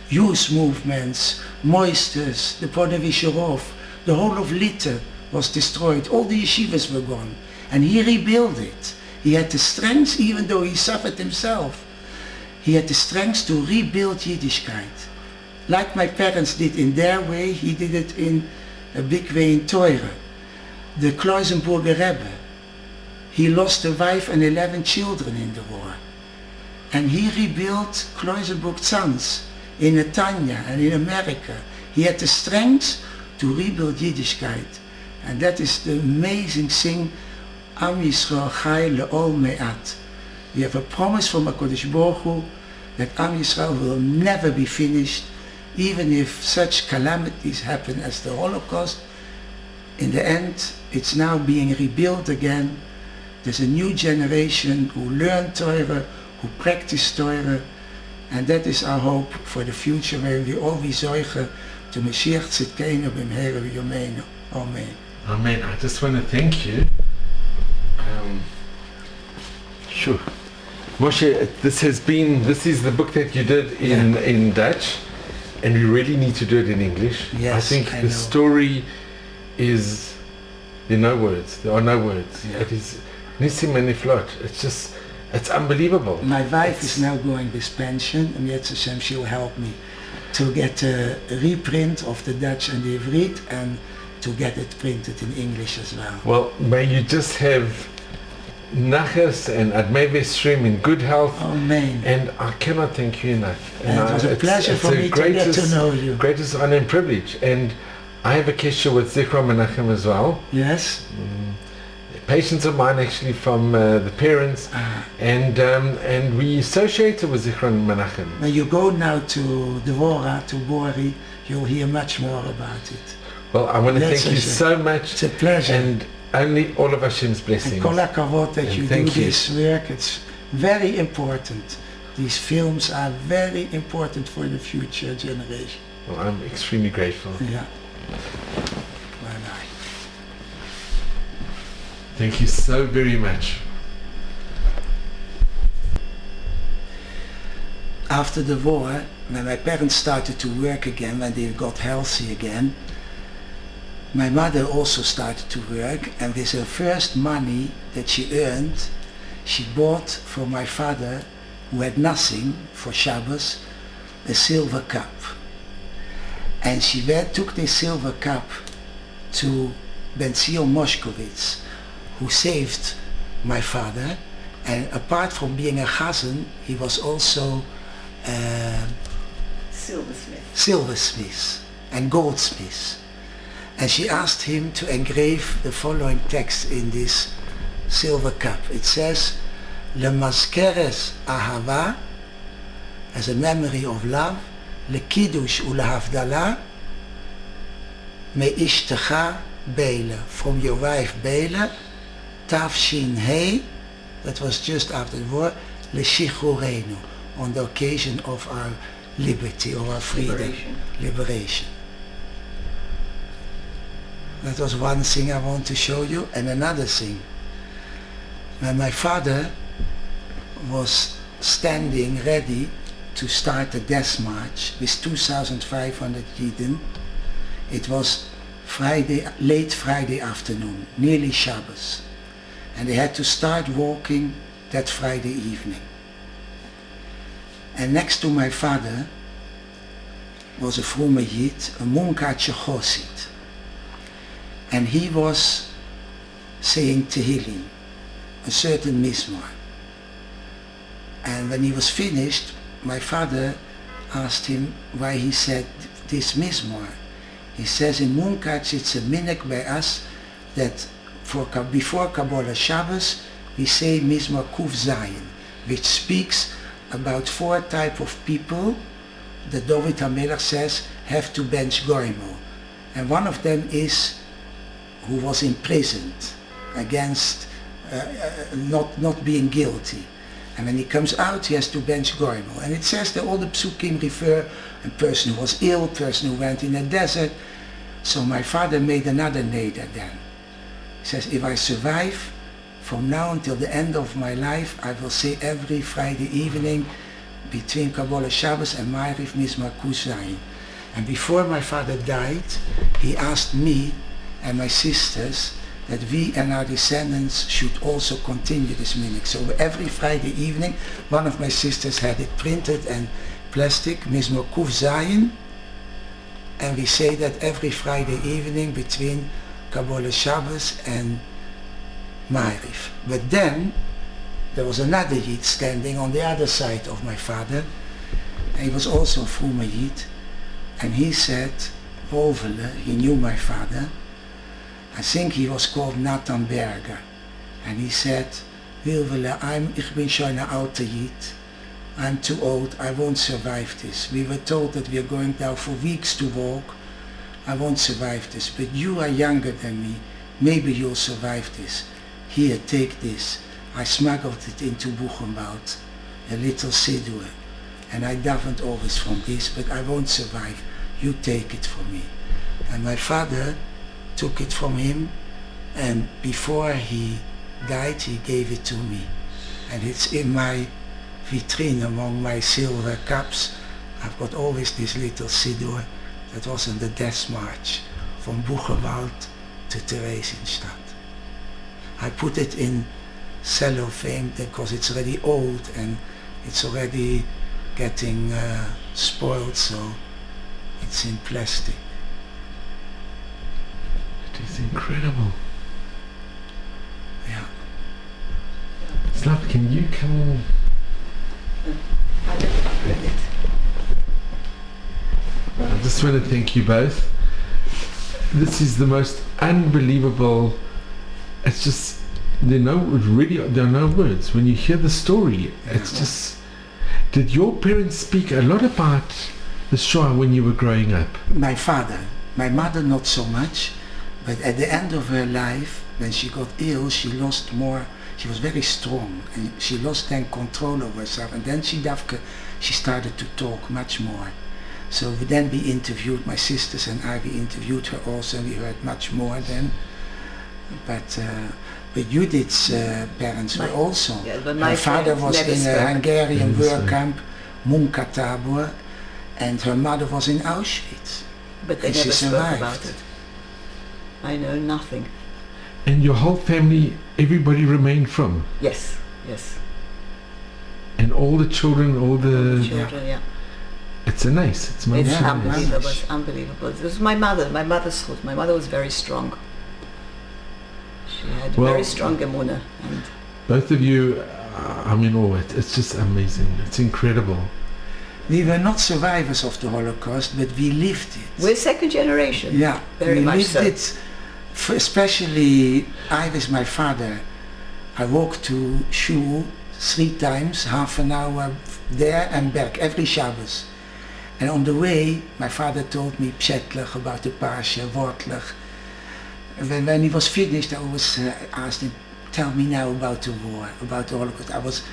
youth movements, Moisters, the Ponevisherov, the whole of Litte was destroyed, all the yeshivas were gone, and he rebuilt it. He had the strength, even though he suffered himself, he had the strength to rebuild Yiddishkeit. Like my parents did in their way, he did it in a big way in Torah. The Kloisenburger Rebbe, he lost a wife and 11 children in the war. And he rebuilt Kloisenburg Tzanz in Netanya and in America. He had the strength to rebuild Yiddishkeit. And that is the amazing thing, Am Yisrael Chai Le'ol Me'at. We have a promise from HaKadosh Baruch Hu that Am Yisrael will never be finished, even if such calamities happen as the Holocaust, in the end, it's now being rebuilt again. There's a new generation who learn Torah, who practice Torah, and that is our hope for the future, where we all be zorgen to Mashiach Tzidkeinu b'mheira v'yomeinu. Amen. Amen. I just want to thank you. Sure. Moshe, this is the book that you did in Dutch, and we really need to do it in English. Yes, I think I the know. story is, there are no words. Yeah. It is Nissim and Niflot. It's unbelievable. My wife is now going with pension, and yet Hashem, she will help me to get a reprint of the Dutch and the Ivrit, and to get it printed in English as well. Well, may you just have nachas and admei v'esrim in good health. Amen. And I cannot thank you enough. And it was a pleasure for me to get to know you. Greatest honor and privilege. And I have a kesher with Zichron Menachem as well. Yes. Patients of mine actually from the parents, and we associated with Zichron Menachem. When you go now to Dvora, to Bori, you'll hear much more about it. Well, I want to Yes, thank you Hashem. so much. It's a pleasure. And only all of Hashem's blessings. And kol hakavod that And you do thank you. this work. It's very important. These films are very important for the future generation. Well, I'm extremely grateful. Yeah. Bye-bye. Thank you so very much. After the war, when my parents started to work again, when they got healthy again, my mother also started to work, and with her first money that she earned, she bought for my father, who had nothing for Shabbos, a silver cup. And she took this silver cup to Ben Zion Moshkowitz, who saved my father, and apart from being a chazan, he was also silversmith and goldsmith. And she asked him to engrave the following text in this silver cup. It says, Lemaskeres ahava, as a memory of love, lekiddush ulehavdalah, me'ishtecha Bela, from your wife Bela, Tafshin Hei, that was just after the war, Leshichurenu, on the occasion of our liberty, or our freedom, liberation. That was one thing I want to show you. And another thing, when my father was standing ready to start the death march with 2,500 Yidden, it was late Friday afternoon, nearly Shabbos, and they had to start walking that Friday evening. And next to my father was a Frume Yid, a Munkatsche Chosid, and he was saying Tehillim, a certain Mizmor. And when he was finished, my father asked him why he said this Mizmor. He says in Munkatz it's a minhag by us that before Kabbalah Shabbos we say Mizmor Kuf Zayin, which speaks about 4 types of people that David HaMelech says have to bench Goimo. And one of them is who was imprisoned against not being guilty. And when he comes out, he has to bench Goimo. And it says that all the psukim refer a person who was ill, person who went in a desert. So my father made another neder then. He says, if I survive, from now until the end of my life, I will say every Friday evening between Kabbalah Shabbos and Ma'ariv Mizmor Kuf Zayin. And before my father died, he asked me and my sisters that we and our descendants should also continue this minhag. So every Friday evening, one of my sisters had it printed and plastic, Mizmor Kuf Zayin, and we say that every Friday evening between Kabbalah Shabbos and Ma'ariv. But then there was another Yid standing on the other side of my father, and he was also a Frume Yid, and he said, Wolvele, he knew my father, I think he was called Nathan Berger, and he said, Wolvele, ich bin schon ein alter Yid, I'm too old, I won't survive this. We were told that we are going now for weeks to walk. I won't survive this, but you are younger than me. Maybe you'll survive this. Here, take this. I smuggled it into Buchenwald, a little siddur, and I davened always from this, but I won't survive. You take it from me. And my father took it from him, and before he died, he gave it to me. And it's in my vitrine among my silver cups. I've got always this little siddur that was on the death march from Buchenwald to Theresienstadt. I put it in cellophane because it's already old and it's already getting spoiled, so it's in plastic. It is incredible. Yeah. Slav, can you come? I just want to thank you both. This is the most unbelievable. It's just there are no words when you hear the story. It's just. Did your parents speak a lot about the Shoah when you were growing up? My father, my mother not so much, but at the end of her life, when she got ill, she lost more. She was very strong and she lost then control over herself, and then she started to talk much more. So then we interviewed, my sisters and I, we interviewed her also, and we heard much more then. But Judith's parents were also. Yeah, but her father was in a Hungarian work camp, Munkatabor, and her mother was in Auschwitz. But they never spoke about it. I know nothing. And your whole family, everybody remained from? Yes, yes. And all the children, Yeah. It's nice. It's unbelievable. It's unbelievable. It was my mother's hood. My mother was very strong. She had very strong emunah. And both of you, I'm in awe. It's just amazing. It's incredible. We were not survivors of the Holocaust, but we lived it. We're second generation. Yeah, very much lived it. Especially I with my father. I walked to shul 3 times, half an hour there and back, every Shabbos. And on the way, my father told me pshetlich about the Parsha, wortlich. When he was finished, I always asked him, tell me now about the war, about the Holocaust. I was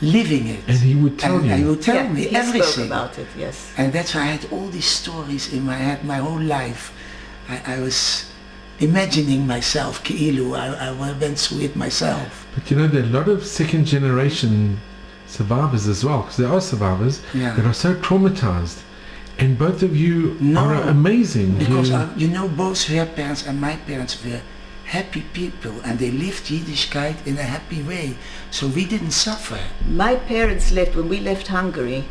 living it. And he would tell you. And he would tell me he everything. Spoke about it, yes. And that's why I had all these stories in my head my whole life. I was imagining myself, Ki'ilu, I went through it myself. But you know, there are a lot of second generation survivors as well, because there are survivors that are so traumatized. And both of you are amazing. Because both her parents and my parents were happy people, and they lived Yiddishkeit in a happy way. So we didn't suffer. My parents left, when we left Hungary,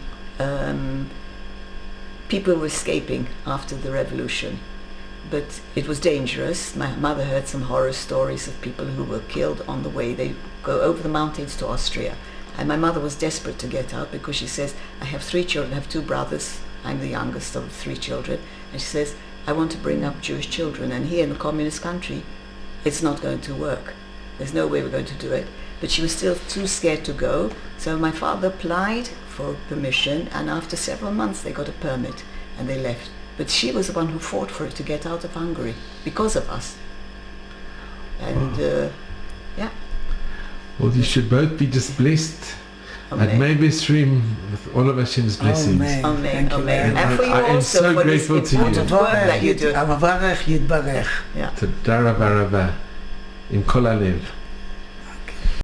people were escaping after the revolution. But it was dangerous. My mother heard some horror stories of people who were killed on the way. They go over the mountains to Austria. And my mother was desperate to get out because she says, I have 3 children, I have 2 brothers. I'm the youngest of 3 children. And she says, I want to bring up Jewish children. And here in a communist country, it's not going to work. There's no way we're going to do it. But she was still too scared to go. So my father applied for permission, and after several months they got a permit and they left. But she was the one who fought for it to get out of Hungary because of us. And well, you should both be just blessed. And maybe stream with all of Hashem's blessings. Amen. Amen. And for you I am also so for this grateful to you. important work that you do. Amarach Yitbarech. Toda raba raba. Im kol halev.